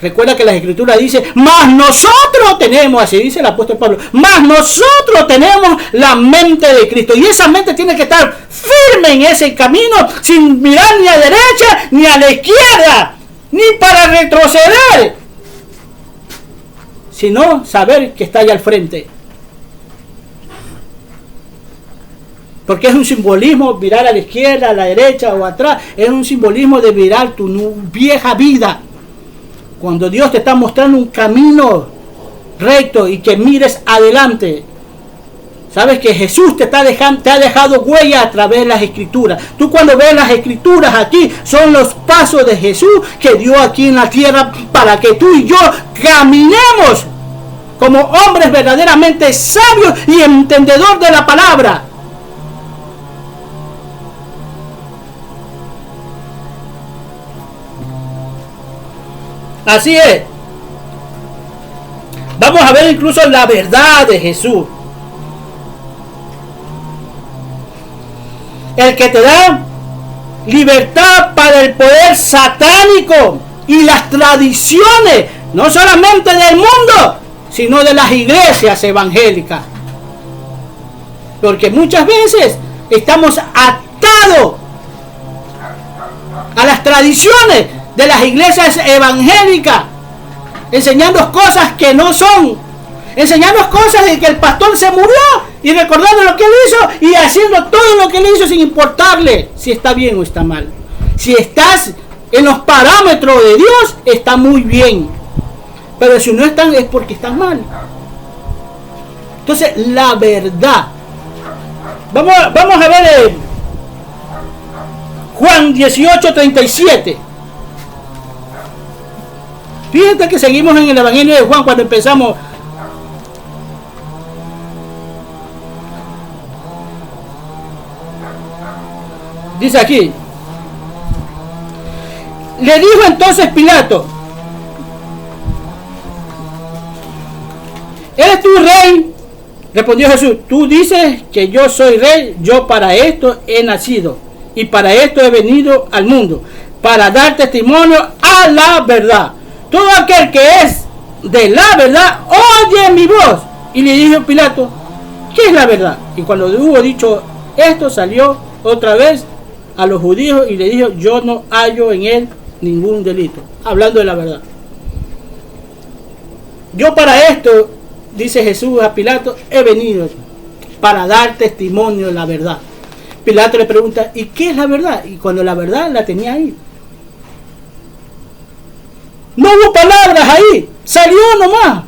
Recuerda que la Escritura dice, mas nosotros tenemos, así dice el apóstol Pablo, mas nosotros tenemos la mente de Cristo. Y esa mente tiene que estar firme en ese camino, sin mirar ni a derecha ni a la izquierda, ni para retroceder, sino saber que está allá al frente. Porque es un simbolismo mirar a la izquierda, a la derecha o atrás. Es un simbolismo de mirar tu vieja vida. Cuando Dios te está mostrando un camino recto y que mires adelante, sabes que Jesús te ha dejado huella a través de las Escrituras. Tú cuando ves las Escrituras aquí, son los pasos de Jesús que dio aquí en la tierra para que tú y yo caminemos como hombres verdaderamente sabios y entendedores de la palabra. Así es. Vamos a ver incluso la verdad de Jesús. El que te da libertad para el poder satánico y las tradiciones, no solamente del mundo, sino de las iglesias evangélicas. Porque muchas veces estamos atados a las tradiciones de las iglesias evangélicas, enseñando cosas que no son, enseñando cosas de que el pastor se murió y recordando lo que él hizo y haciendo todo lo que él hizo sin importarle si está bien o está mal. Si estás en los parámetros de Dios, está muy bien, pero si no están es porque están mal. Entonces la verdad, vamos a ver Juan 18:37. Fíjate que seguimos en el Evangelio de Juan cuando empezamos. Dice aquí. Le dijo entonces Pilato: ¿eres tú rey? Respondió Jesús: tú dices que yo soy rey. Yo para esto he nacido y para esto he venido al mundo, para dar testimonio a la verdad. Todo aquel que es de la verdad, oye mi voz. Y le dijo Pilato: ¿qué es la verdad? Y cuando hubo dicho esto, salió otra vez a los judíos y le dijo: yo no hallo en él ningún delito. Hablando de la verdad. Yo para esto, dice Jesús a Pilato, he venido para dar testimonio de la verdad. Pilato le pregunta: ¿y qué es la verdad? Y cuando la verdad la tenía ahí. No hubo palabras ahí, salió nomás.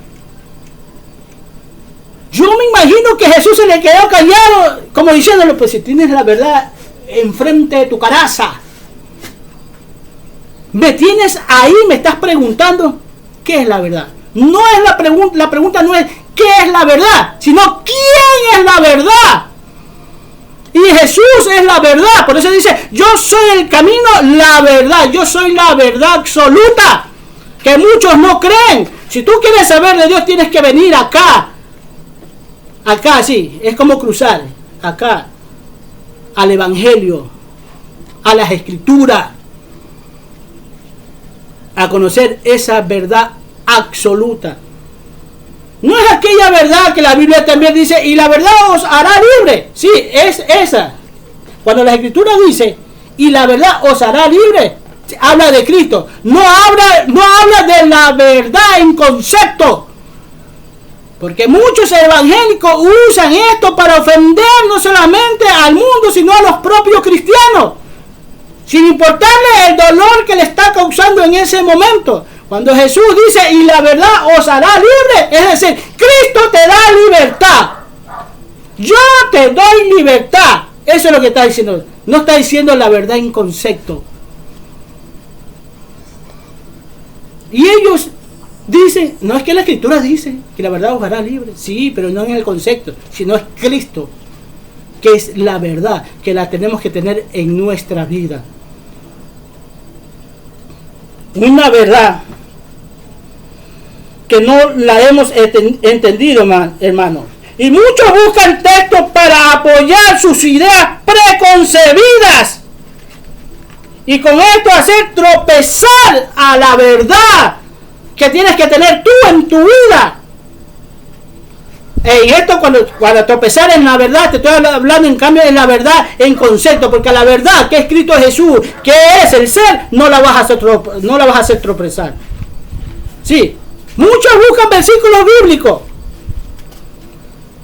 Yo me imagino que Jesús se le quedó callado, como diciéndole: pues si tienes la verdad enfrente de tu caraza, me tienes ahí, me estás preguntando qué es la verdad. No es la pregunta no es qué es la verdad, sino quién es la verdad. Y Jesús es la verdad. Por eso dice: yo soy el camino, la verdad. Yo soy la verdad absoluta, que muchos no creen. Si tú quieres saber de Dios, tienes que venir acá. Acá, sí, es como cruzar. Acá, al Evangelio, a las Escrituras, a conocer esa verdad absoluta. No es aquella verdad que la Biblia también dice: y la verdad os hará libre. Sí, es esa. Cuando la Escritura dice: y la verdad os hará libre, habla de Cristo. No habla de la verdad en concepto. Porque muchos evangélicos usan esto para ofender no solamente al mundo, sino a los propios cristianos, sin importarle el dolor que le está causando en ese momento. Cuando Jesús dice, y la verdad os hará libre, es decir, Cristo te da libertad. Yo te doy libertad. Eso es lo que está diciendo. No está diciendo la verdad en concepto. Y ellos dicen, no es que la Escritura dice que la verdad os hará libre. Sí, pero no en el concepto, sino es Cristo, que es la verdad, que la tenemos que tener en nuestra vida. Una verdad que no la hemos entendido, hermano. Y muchos buscan textos para apoyar sus ideas preconcebidas. Y con esto hacer tropezar a la verdad que tienes que tener tú en tu vida. En esto cuando tropezar en la verdad, te estoy hablando en cambio de la verdad en concepto, porque la verdad que es Cristo Jesús, que es el ser, no la vas a hacer tropezar. Sí, muchos buscan versículos bíblicos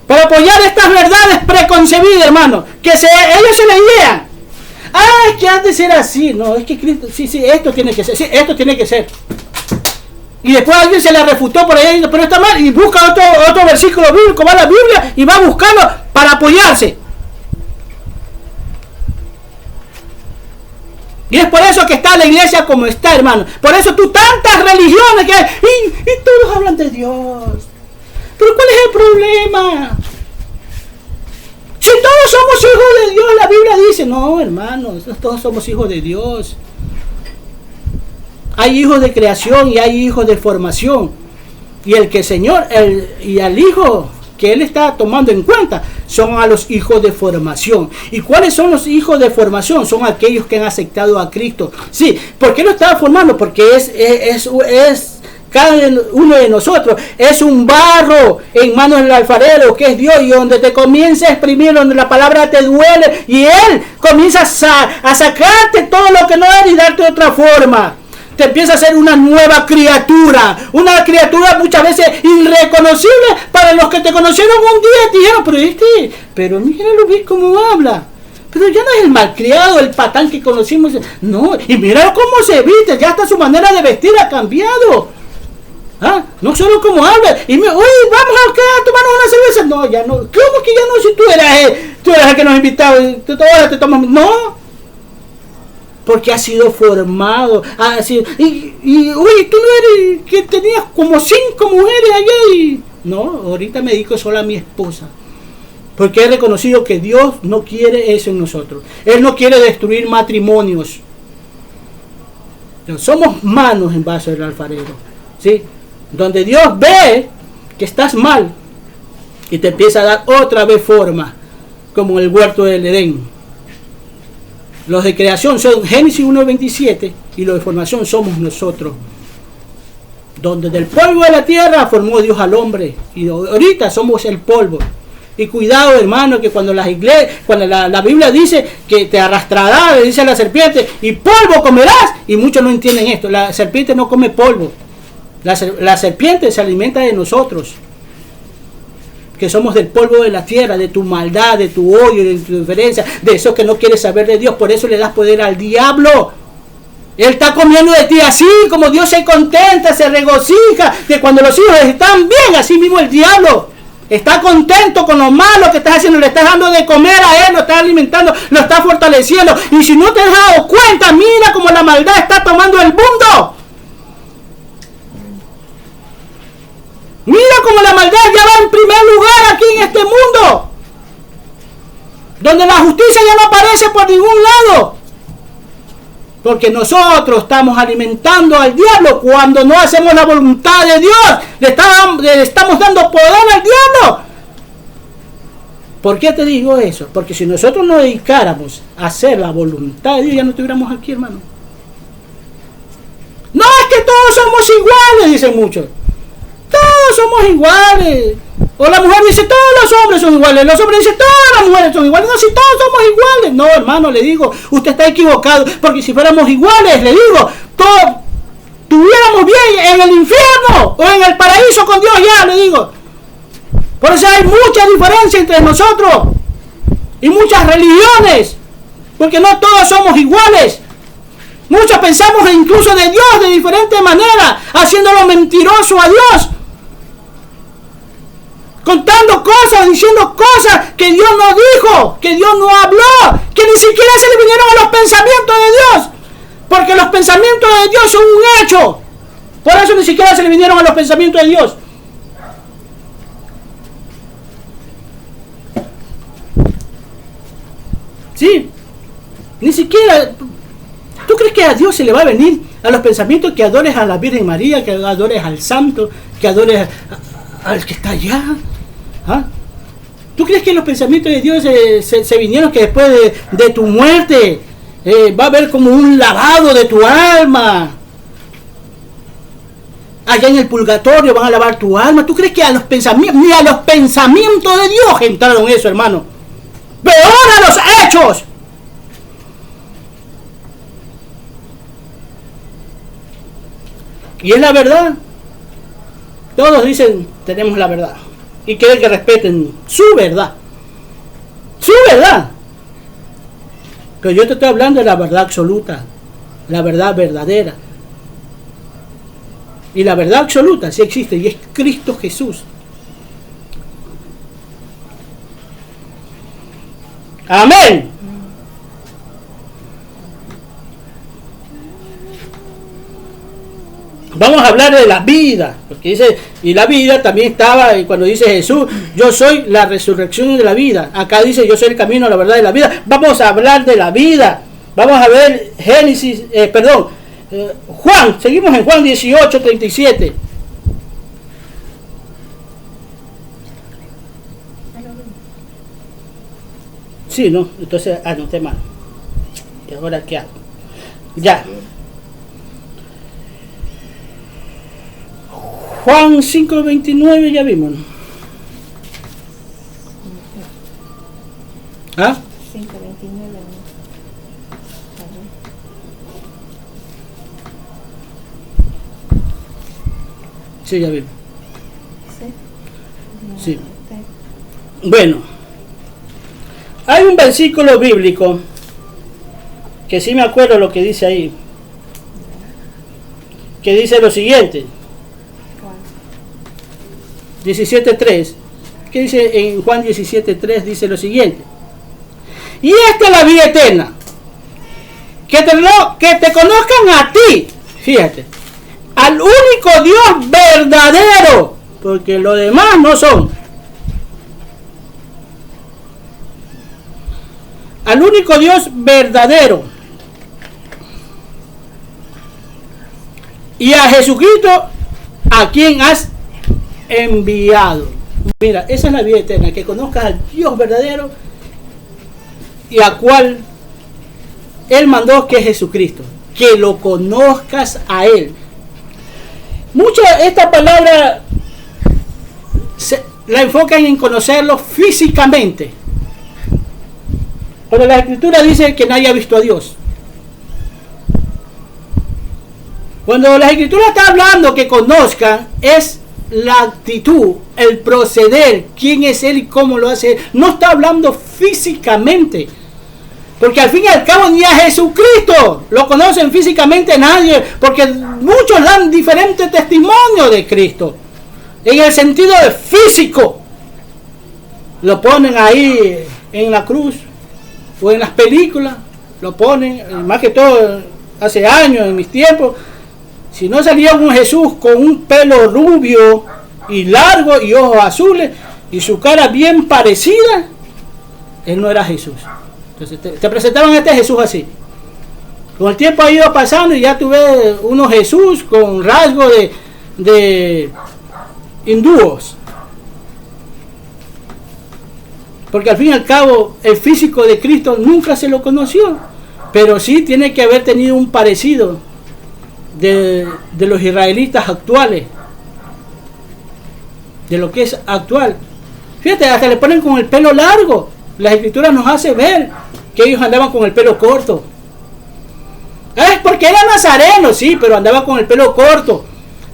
para apoyar estas verdades preconcebidas, hermano, que ellos se la idean. Es que antes era así, no, es que Cristo, sí, esto tiene que ser, sí, esto tiene que ser. Y después alguien se la refutó por ahí, pero está mal, y busca otro versículo bíblico, va a la Biblia y va buscando para apoyarse. Y es por eso que está la iglesia como está, hermano. Por eso tantas religiones que hay, y todos hablan de Dios. Pero ¿cuál es el problema? Si todos somos hijos de Dios, la Biblia dice, no, hermanos, todos somos hijos de Dios. Hay hijos de creación y hay hijos de formación. Y el que Señor, y al hijo que Él está tomando en cuenta, son a los hijos de formación. ¿Y cuáles son los hijos de formación? Son aquellos que han aceptado a Cristo. Sí, ¿por qué lo estaba formando? Porque es cada uno de nosotros es un barro en manos del alfarero, que es Dios, y donde te comienza a exprimir, donde la palabra te duele, y Él comienza a sacarte todo lo que no eres y darte otra forma. Te empieza a ser una nueva criatura muchas veces irreconocible para los que te conocieron un día y te dijeron, pero míralo bien cómo habla. Pero ya no es el malcriado, el patán que conocimos. No, y mira cómo se viste, ya hasta su manera de vestir ha cambiado. No solo como habla. Y vamos a tomarnos una cerveza. No, ya no. ¿Cómo que ya no? Si tú eras el que nos invitaba, tú ahora te tomas. No. Porque ha sido formado. Y tú no eres que tenías como 5 mujeres allá. No, ahorita me dedico solo a mi esposa. Porque he reconocido que Dios no quiere eso en nosotros. Él no quiere destruir matrimonios. Somos manos en vaso del alfarero. ¿Sí? Donde Dios ve que estás mal y te empieza a dar otra vez forma, como el huerto del Edén. Los de creación son Génesis 1:27 y los de formación somos nosotros. Donde del polvo de la tierra formó Dios al hombre y ahorita somos el polvo. Y cuidado, hermano, que cuando la Biblia dice que te arrastrará, le dice a la serpiente, y polvo comerás, y muchos no entienden esto. La serpiente no come polvo. La serpiente se alimenta de nosotros, que somos del polvo de la tierra, de tu maldad, de tu odio, de tu indiferencia, de eso que no quieres saber de Dios. Por eso le das poder al diablo. Él está comiendo de ti, así como Dios se contenta, se regocija de cuando los hijos están bien. Así mismo el diablo está contento con lo malo que estás haciendo. Le estás dando de comer a él, lo estás alimentando, lo estás fortaleciendo. Y si no te has dado cuenta, mira cómo la maldad está tomando el mundo. Mira cómo la maldad ya va en primer lugar aquí en este mundo, donde la justicia ya no aparece por ningún lado, porque nosotros estamos alimentando al diablo cuando no hacemos la voluntad de Dios. Le estamos dando poder al diablo. ¿Por qué te digo eso? Porque si nosotros nos dedicáramos a hacer la voluntad de Dios, ya no estuviéramos aquí, hermano. No, es que todos somos iguales, dicen muchos. Todos somos iguales. O la mujer dice, todos los hombres son iguales. Los hombres dicen, todas las mujeres son iguales. No, si todos somos iguales. No, hermano, le digo, usted está equivocado. Porque si fuéramos iguales, le digo, todos estuviéramos bien en el infierno o en el paraíso con Dios ya, le digo. Por eso hay mucha diferencia entre nosotros y muchas religiones. Porque no todos somos iguales. Muchos pensamos incluso de Dios de diferentes maneras, haciéndolo mentiroso a Dios. Contando cosas, diciendo cosas que Dios no dijo, que Dios no habló, que ni siquiera se le vinieron a los pensamientos de Dios. Porque los pensamientos de Dios son un hecho. Por eso ni siquiera se le vinieron a los pensamientos de Dios. Sí, ni siquiera. ¿Tú crees que a Dios se le va a venir a los pensamientos que adores a la Virgen María, que adores al Santo, que adores al que está allá? ¿Ah? ¿Tú crees que los pensamientos de Dios se vinieron que después de tu muerte va a haber como un lavado de tu alma? Allá en el purgatorio van a lavar tu alma. ¿Tú crees que a los pensamientos, ni a los pensamientos de Dios entraron eso, hermano? ¡Peor a los hechos! Y es la verdad. Todos dicen, tenemos la verdad. Y quieren que respeten su verdad. Su verdad. Pero yo te estoy hablando de la verdad absoluta. La verdad verdadera. Y la verdad absoluta sí existe. Y es Cristo Jesús. Amén. Vamos a hablar de la vida, porque dice, y la vida también estaba, y cuando dice Jesús, yo soy la resurrección de la vida. Acá dice, yo soy el camino, la verdad y la vida. Vamos a hablar de la vida. Vamos a ver Juan, seguimos en Juan 18, 37. Sí, no, entonces anoté mal. ¿Y ahora qué hago? Ya. Juan 5:29 ya vimos, ¿no? ¿Ah? 5:29. Sí, ya vimos. Sí. Sí. Bueno, hay un versículo bíblico que sí me acuerdo lo que dice ahí, que dice lo siguiente. 17:3. ¿Qué dice en Juan 17:3? Dice lo siguiente. Y esta es la vida eterna. Que te conozcan a ti. Fíjate. Al único Dios verdadero. Porque los demás no son. Al único Dios verdadero. Y a Jesucristo, a quien has enviado. Mira, esa es la vida eterna, que conozcas al Dios verdadero y a cual Él mandó, que es Jesucristo, que lo conozcas a Él. Mucho esta palabra la enfocan en conocerlo físicamente, pero la Escritura dice que nadie ha visto a Dios. Cuando la Escritura está hablando que conozcan, es la actitud, el proceder, quién es Él y cómo lo hace Él. No está hablando físicamente, porque al fin y al cabo ni a Jesucristo lo conocen físicamente nadie, porque muchos dan diferentes testimonios de Cristo en el sentido de físico. Lo ponen ahí en la cruz o en las películas, lo ponen, más que todo hace años, en mis tiempos. Si no salía un Jesús con un pelo rubio y largo y ojos azules y su cara bien parecida, Él no era Jesús. Entonces te presentaban a este Jesús así. Con el tiempo ha ido pasando y ya tú ves unos Jesús con rasgos de hindúos. Porque al fin y al cabo el físico de Cristo nunca se lo conoció, pero sí tiene que haber tenido un parecido de los israelitas actuales, de lo que es actual. Fíjate, hasta le ponen con el pelo largo. Las Escrituras nos hace ver que ellos andaban con el pelo corto. Es porque era nazareno, sí, pero andaba con el pelo corto.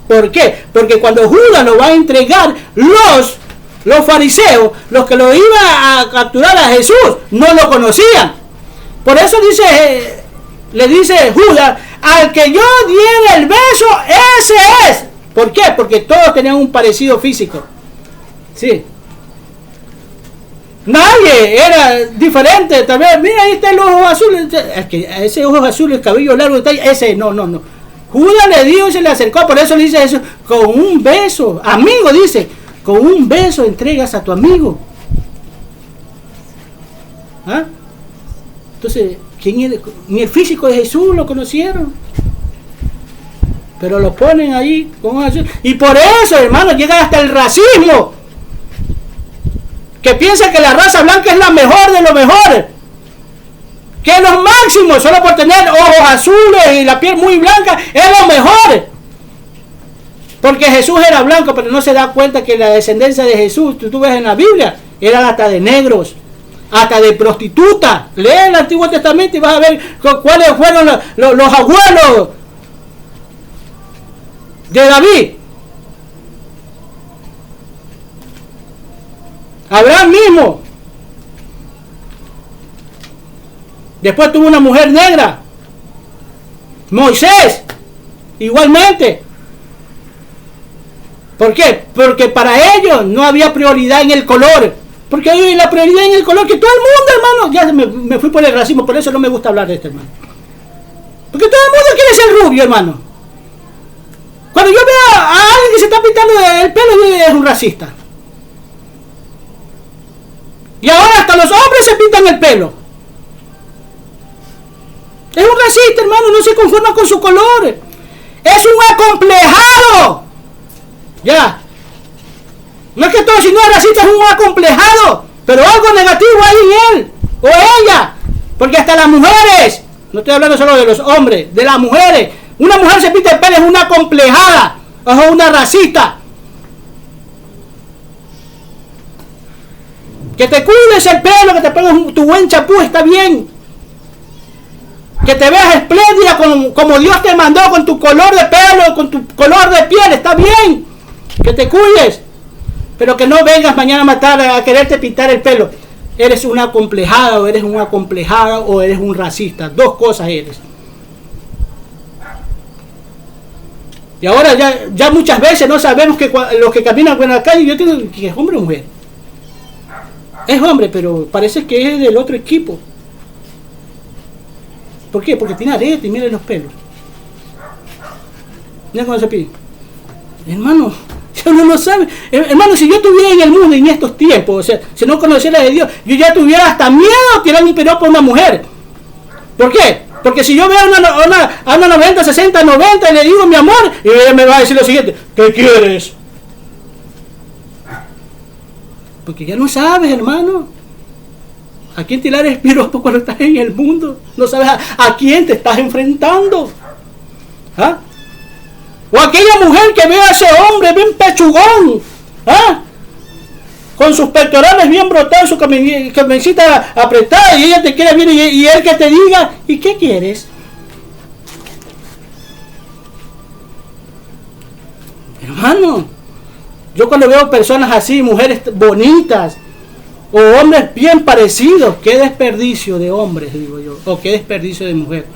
¿Por qué? Porque cuando Judas lo va a entregar, los fariseos, los que lo iban a capturar a Jesús, no lo conocían. Por eso le dice Judas, al que yo diera el beso, ese es. ¿Por qué? Porque todos tenían un parecido físico. Sí. Nadie era diferente. Tal vez, mira, ahí está el ojo azul. Es que ese ojo azul, el cabello largo, ese no. Judas le dio y se le acercó. Por eso le dice eso. Con un beso, amigo, dice, con un beso entregas a tu amigo. ¿Ah? Entonces, ¿quién era? Ni el físico de Jesús lo conocieron. Pero lo ponen ahí con azul. Y por eso, hermano, llega hasta el racismo. Que piensa que la raza blanca es la mejor de lo mejor. Que es lo máximo, solo por tener ojos azules y la piel muy blanca, es lo mejor. Porque Jesús era blanco, pero no se da cuenta que la descendencia de Jesús, tú ves en la Biblia, eran hasta de negros, hasta de prostitutas. Lee el Antiguo Testamento y vas a ver cuáles fueron los abuelos de David. Abraham mismo. Después tuvo una mujer negra. Moisés, igualmente. ¿Por qué? Porque para ellos no había prioridad en el color. Porque hay la prioridad en el color que todo el mundo, hermano. Ya me fui por el racismo, por eso no me gusta hablar de esto, hermano. Porque todo el mundo quiere ser rubio, hermano. Cuando yo veo a alguien que se está pintando el pelo, es un racista. Y ahora hasta los hombres se pintan el pelo. Es un racista, hermano, no se conforma con su color. Es un acomplejado. Ya. No es que todo, si no es racista, es un acomplejado. Pero algo negativo hay en él o ella. Porque hasta las mujeres, no estoy hablando solo de los hombres, de las mujeres. Una mujer se pinta el pelo, es una acomplejada. O es una racista. Que te cuides el pelo, que te pongas tu buen chapú, está bien. Que te veas espléndida como Dios te mandó, con tu color de pelo, con tu color de piel, está bien. Que te cuides. Pero que no vengas mañana a matar, a quererte pintar el pelo. Eres una acomplejada, o eres un acomplejado, o eres un racista. Dos cosas eres. Y ahora ya muchas veces no sabemos que los que caminan por la calle, yo tengo que es hombre o mujer. Es hombre, pero parece que es del otro equipo. ¿Por qué? Porque tiene arete y miren los pelos. Mira cómo se pide. Hermano, uno no sabe. Hermano, si yo estuviera en el mundo en estos tiempos, o sea, si no conociera de Dios, yo ya tuviera hasta miedo a tirar mi piropo a una mujer. ¿Por qué? Porque si yo veo a una 90, 60, 90 y le digo mi amor, y ella me va a decir lo siguiente: ¿qué quieres? Porque ya no sabes, hermano, a quién tirar el piropo cuando estás en el mundo. No sabes a quién te estás enfrentando. ¿Ah? O aquella mujer que ve a ese hombre bien pechugón, ¿ah? Con sus pectorales bien brotados, su camisita apretada, y ella te quiere bien, y él que te diga: ¿y qué quieres? Hermano, yo cuando veo personas así, mujeres bonitas, o hombres bien parecidos, qué desperdicio de hombres, digo yo, o qué desperdicio de mujer,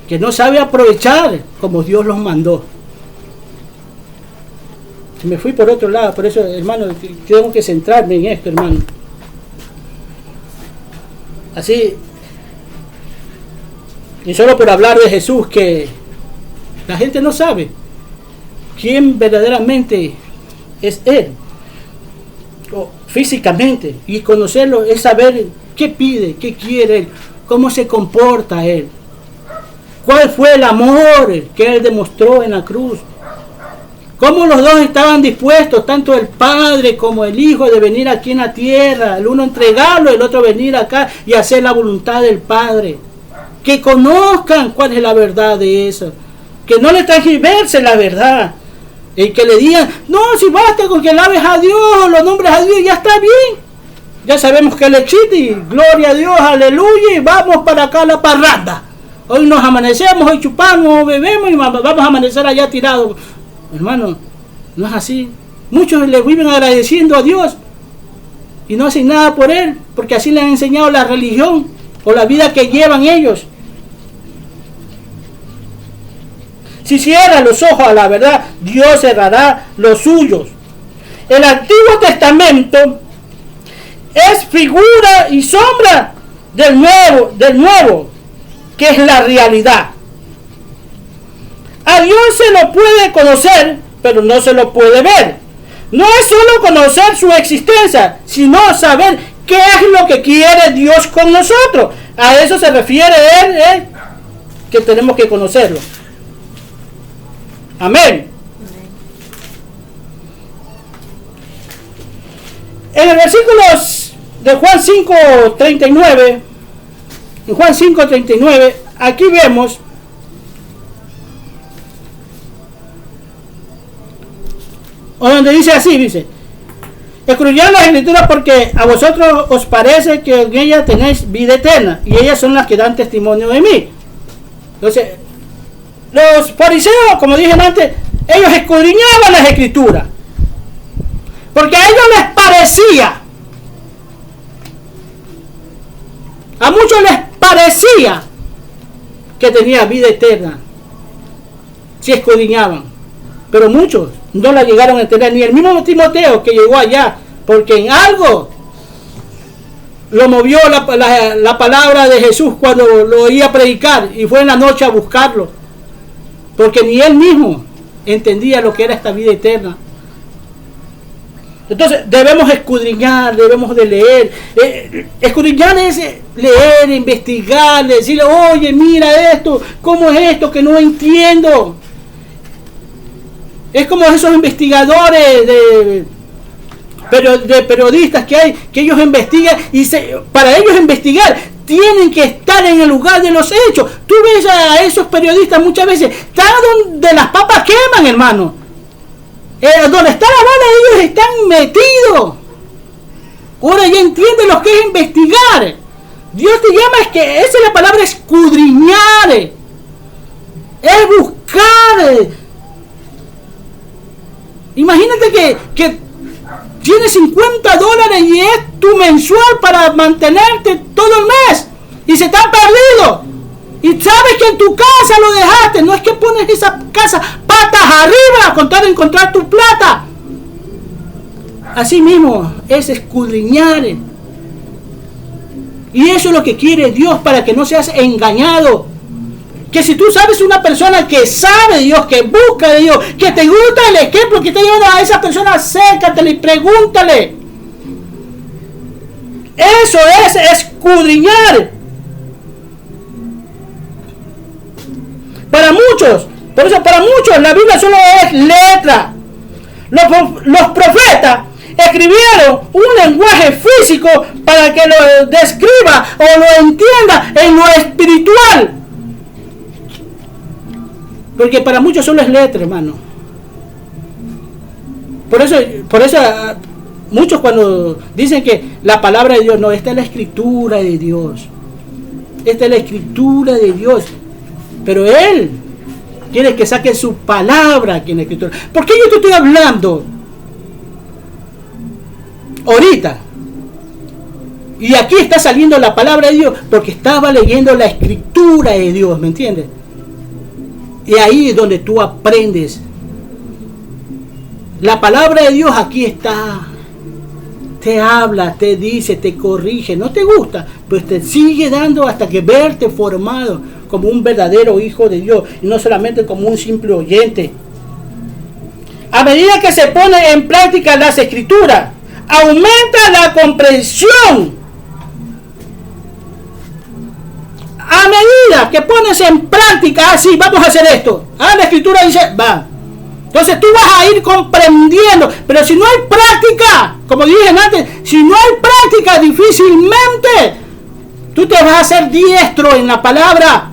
que no sabe aprovechar como Dios los mandó. Me fui por otro lado, por eso, hermano, tengo que centrarme en esto, hermano. Así, y solo por hablar de Jesús, que la gente no sabe quién verdaderamente es Él, o físicamente, y conocerlo es saber qué pide, qué quiere Él, cómo se comporta Él, cuál fue el amor que Él demostró en la cruz, cómo los dos estaban dispuestos, tanto el Padre como el Hijo, de venir aquí en la tierra, el uno entregarlo, el otro venir acá y hacer la voluntad del Padre. Que conozcan cuál es la verdad de eso, que no le transgiverse la verdad, y que le digan: no, si basta con que alabes a Dios, lo nombres a Dios, ya está bien, ya sabemos que Él existe, y gloria a Dios, aleluya, y vamos para acá a la parranda. Hoy nos amanecemos, hoy chupamos, bebemos, y vamos a amanecer allá tirados. Hermano, no es así. Muchos le viven agradeciendo a Dios y no hacen nada por Él, porque así le han enseñado la religión o la vida que llevan ellos. Si cierra los ojos a la verdad, Dios cerrará los suyos. El Antiguo Testamento es figura y sombra del nuevo, que es la realidad. A Dios se lo puede conocer, pero no se lo puede ver. No es solo conocer su existencia, sino saber qué es lo que quiere Dios con nosotros. A eso se refiere él, que tenemos que conocerlo. Amén. En el versículo de Juan 5:39, en Juan 5:39, aquí vemos donde dice así, dice: escudriñad las escrituras porque a vosotros os parece que en ellas tenéis vida eterna, y ellas son las que dan testimonio de mí. Entonces, los fariseos, como dije antes, ellos escudriñaban las escrituras, porque a ellos les parecía, a muchos les parecía que tenía vida eterna, si escudriñaban, pero muchos no la llegaron a entender, ni el mismo Timoteo que llegó allá, porque en algo lo movió la palabra de Jesús cuando lo oía predicar, y fue en la noche a buscarlo, porque ni él mismo entendía lo que era esta vida eterna. Entonces debemos escudriñar, debemos de leer. Escudriñar es leer, investigar, decirle: oye, mira esto, ¿cómo es esto que no entiendo? Es como esos investigadores de periodistas que hay, que ellos investigan, y para ellos investigar tienen que estar en el lugar de los hechos. Tú ves a esos periodistas muchas veces, están donde las papas queman, hermano. Donde está la bala, ellos están metidos. Ahora ya entienden lo que es investigar. Dios te llama, es que esa es la palabra, escudriñar. Es buscar. Imagínate que tienes $50 y es tu mensual para mantenerte todo el mes, y se te han perdido, y sabes que en tu casa lo dejaste. No es que pones esa casa patas arriba con tal de encontrar tu plata. Así mismo es escudriñar, y eso es lo que quiere Dios, para que no seas engañado. Que si tú sabes una persona que sabe de Dios, que busca de Dios, que te gusta el ejemplo que te lleva a esa persona, acércatele y pregúntale. Eso es escudriñar. Para muchos, por eso para muchos la Biblia solo es letra. Los profetas escribieron un lenguaje físico para que lo describa o lo entienda en lo espiritual. Porque para muchos solo es letra, hermano. Por eso muchos cuando dicen que la palabra de Dios, no, esta es la escritura de Dios. Esta es la escritura de Dios. Pero Él quiere que saque su palabra aquí en la escritura. ¿Por qué yo te estoy hablando ahorita? Y aquí está saliendo la palabra de Dios, porque estaba leyendo la escritura de Dios, ¿me entiendes? Y ahí es donde tú aprendes. La palabra de Dios aquí está. Te habla, te dice, te corrige. No te gusta, pues te sigue dando hasta que verte formado como un verdadero hijo de Dios, y no solamente como un simple oyente. A medida que se pone en práctica las escrituras, aumenta la comprensión. A medida que pones en práctica, así, vamos a hacer esto. La escritura dice, va. Entonces tú vas a ir comprendiendo. Pero si no hay práctica, como dije antes, si no hay práctica, difícilmente tú te vas a hacer diestro en la palabra.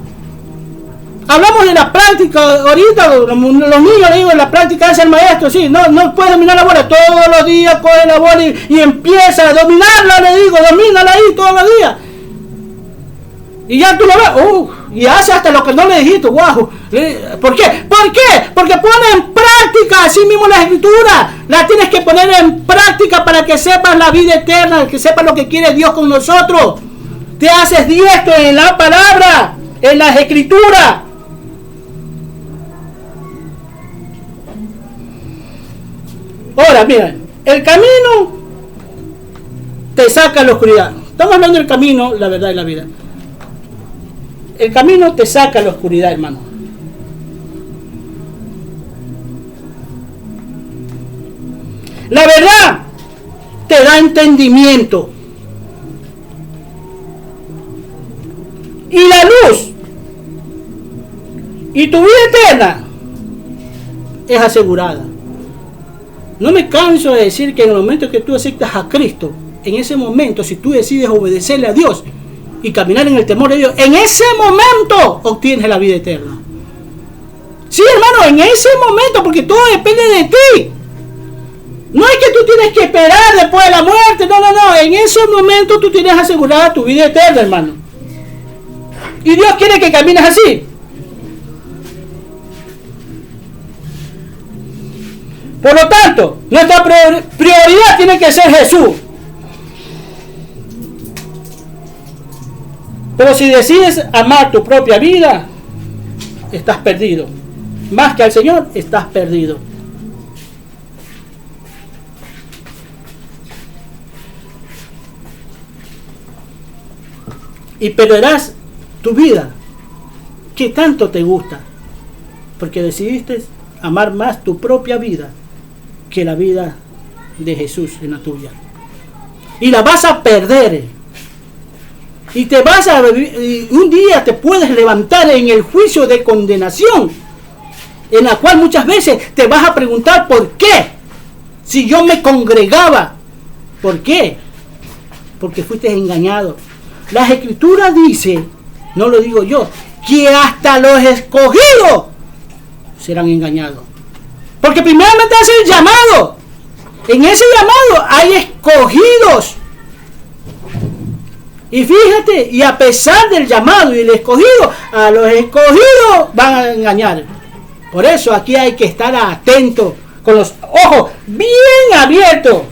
Hablamos de la práctica ahorita, los niños, le digo, la práctica es el maestro, sí, no puede dominar la bola, todos los días coge la bola y empieza a dominarla, le digo, domínala ahí todos los días. Y ya tú lo ves, y hace hasta lo que no le dijiste, wow. ¿Por qué? ¿Por qué? Porque pone en práctica, así mismo la escritura, la tienes que poner en práctica para que sepas la vida eterna, que sepas lo que quiere Dios con nosotros. Te haces diestro en la palabra, en las escrituras. Ahora, miren, el camino te saca a la oscuridad. Estamos hablando del camino, la verdad y la vida. El camino te saca a la oscuridad, hermano. La verdad te da entendimiento. Y la luz y tu vida eterna es asegurada. No me canso de decir que en el momento que tú aceptas a Cristo, en ese momento, si tú decides obedecerle a Dios y caminar en el temor de Dios, en ese momento obtienes la vida eterna. Sí, hermano, en ese momento, porque todo depende de ti. No es que tú tienes que esperar después de la muerte, no. En ese momento tú tienes asegurada tu vida eterna, hermano. Y Dios quiere que camines así. Por lo tanto, nuestra prioridad tiene que ser Jesús. Pero si decides amar tu propia vida, estás perdido. Más que al Señor, estás perdido. Y perderás tu vida que tanto te gusta, porque decidiste amar más tu propia vida que la vida de Jesús en la tuya. Y la vas a perder. Y te vas a y un día te puedes levantar en el juicio de condenación, en la cual muchas veces te vas a preguntar ¿por qué? Si yo me congregaba, ¿por qué? Porque fuiste engañado. Las Escrituras dicen, no lo digo yo, que hasta los escogidos serán engañados. Porque primeramente hace el llamado. En ese llamado hay escogidos. Y fíjate, y a pesar del llamado y el escogido, a los escogidos van a engañar. Por eso aquí hay que estar atentos, con los ojos bien abiertos.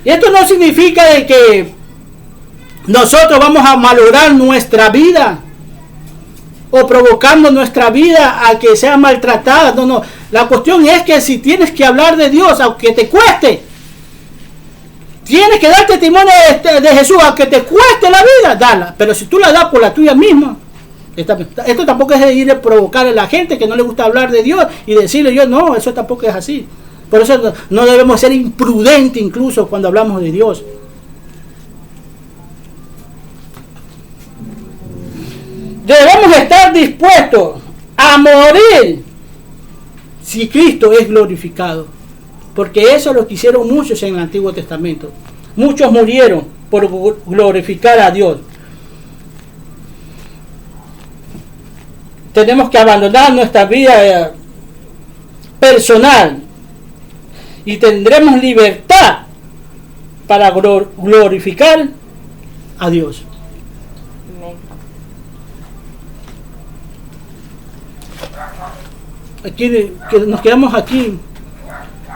Y esto no significa de que nosotros vamos a malograr nuestra vida o provocando nuestra vida a que sea maltratada. No. La cuestión es que si tienes que hablar de Dios, aunque te cueste, tienes que dar testimonio de Jesús, aunque te cueste la vida, dala. Pero si tú la das por la tuya misma, esto tampoco es de ir a provocar a la gente que no le gusta hablar de Dios y decirle yo, no, eso tampoco es así. Por eso no debemos ser imprudentes incluso cuando hablamos de Dios. Debemos estar dispuestos a morir si Cristo es glorificado. Porque eso lo que hicieron muchos en el Antiguo Testamento. Muchos murieron por glorificar a Dios. Tenemos que abandonar nuestra vida personal y tendremos libertad para glorificar a Dios. Aquí que nos quedamos aquí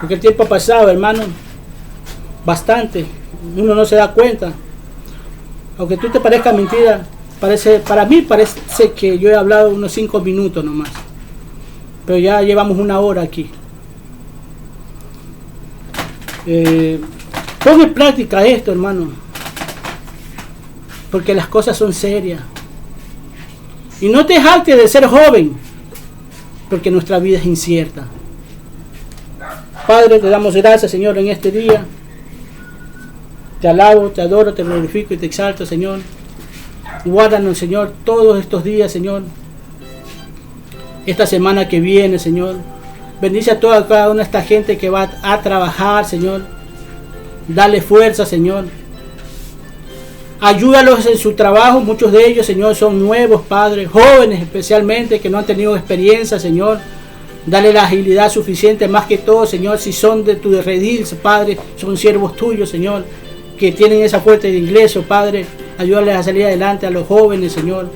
porque el tiempo ha pasado, hermano, bastante. Uno no se da cuenta, aunque tú te parezca mentira. Para mí parece que yo he hablado unos 5 minutos nomás, pero ya llevamos 1 hora aquí. Pon en práctica esto, hermano, porque las cosas son serias. Y no te jactes de ser joven, porque nuestra vida es incierta. Padre, te damos gracias, Señor, en este día. Te alabo, te adoro, te glorifico y te exalto, Señor. Guárdanos, Señor, todos estos días, Señor. Esta semana que viene, Señor. Bendice a cada una de esta gente que va a trabajar, Señor. Dale fuerza, Señor. Ayúdalos en su trabajo. Muchos de ellos, Señor, son nuevos, Padre. Jóvenes especialmente, que no han tenido experiencia, Señor. Dale la agilidad suficiente, más que todo, Señor, si son de tu redil, Padre, son siervos tuyos, Señor, que tienen esa fuerte de ingreso, Padre. Ayúdales a salir adelante a los jóvenes, Señor.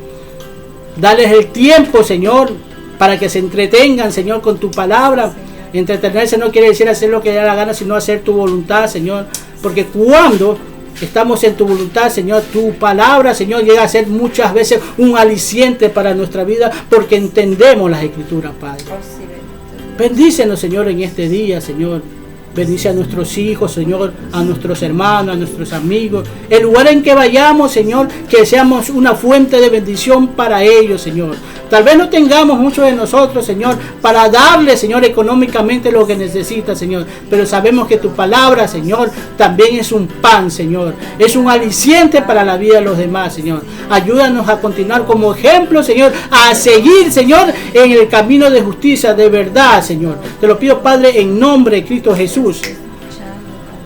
Dales el tiempo, Señor, para que se entretengan, Señor, con tu palabra. Entretenerse no quiere decir hacer lo que da la gana, sino hacer tu voluntad, Señor. Porque cuando estamos en tu voluntad, Señor, tu palabra, Señor, llega a ser muchas veces un aliciente para nuestra vida, porque entendemos las Escrituras, Padre. Bendícenos, Señor, en este día, Señor. Bendice a nuestros hijos, Señor, a nuestros hermanos, a nuestros amigos. El lugar en que vayamos, Señor, que seamos una fuente de bendición para ellos, Señor. Tal vez no tengamos mucho de nosotros, Señor, para darle, Señor, económicamente lo que necesita, Señor. Pero sabemos que tu palabra, Señor, también es un pan, Señor. Es un aliciente para la vida de los demás, Señor. Ayúdanos a continuar como ejemplo, Señor, a seguir, Señor, en el camino de justicia, de verdad, Señor. Te lo pido, Padre, en nombre de Cristo Jesús.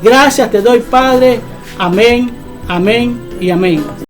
Gracias te doy, Padre. Amén, amén y amén.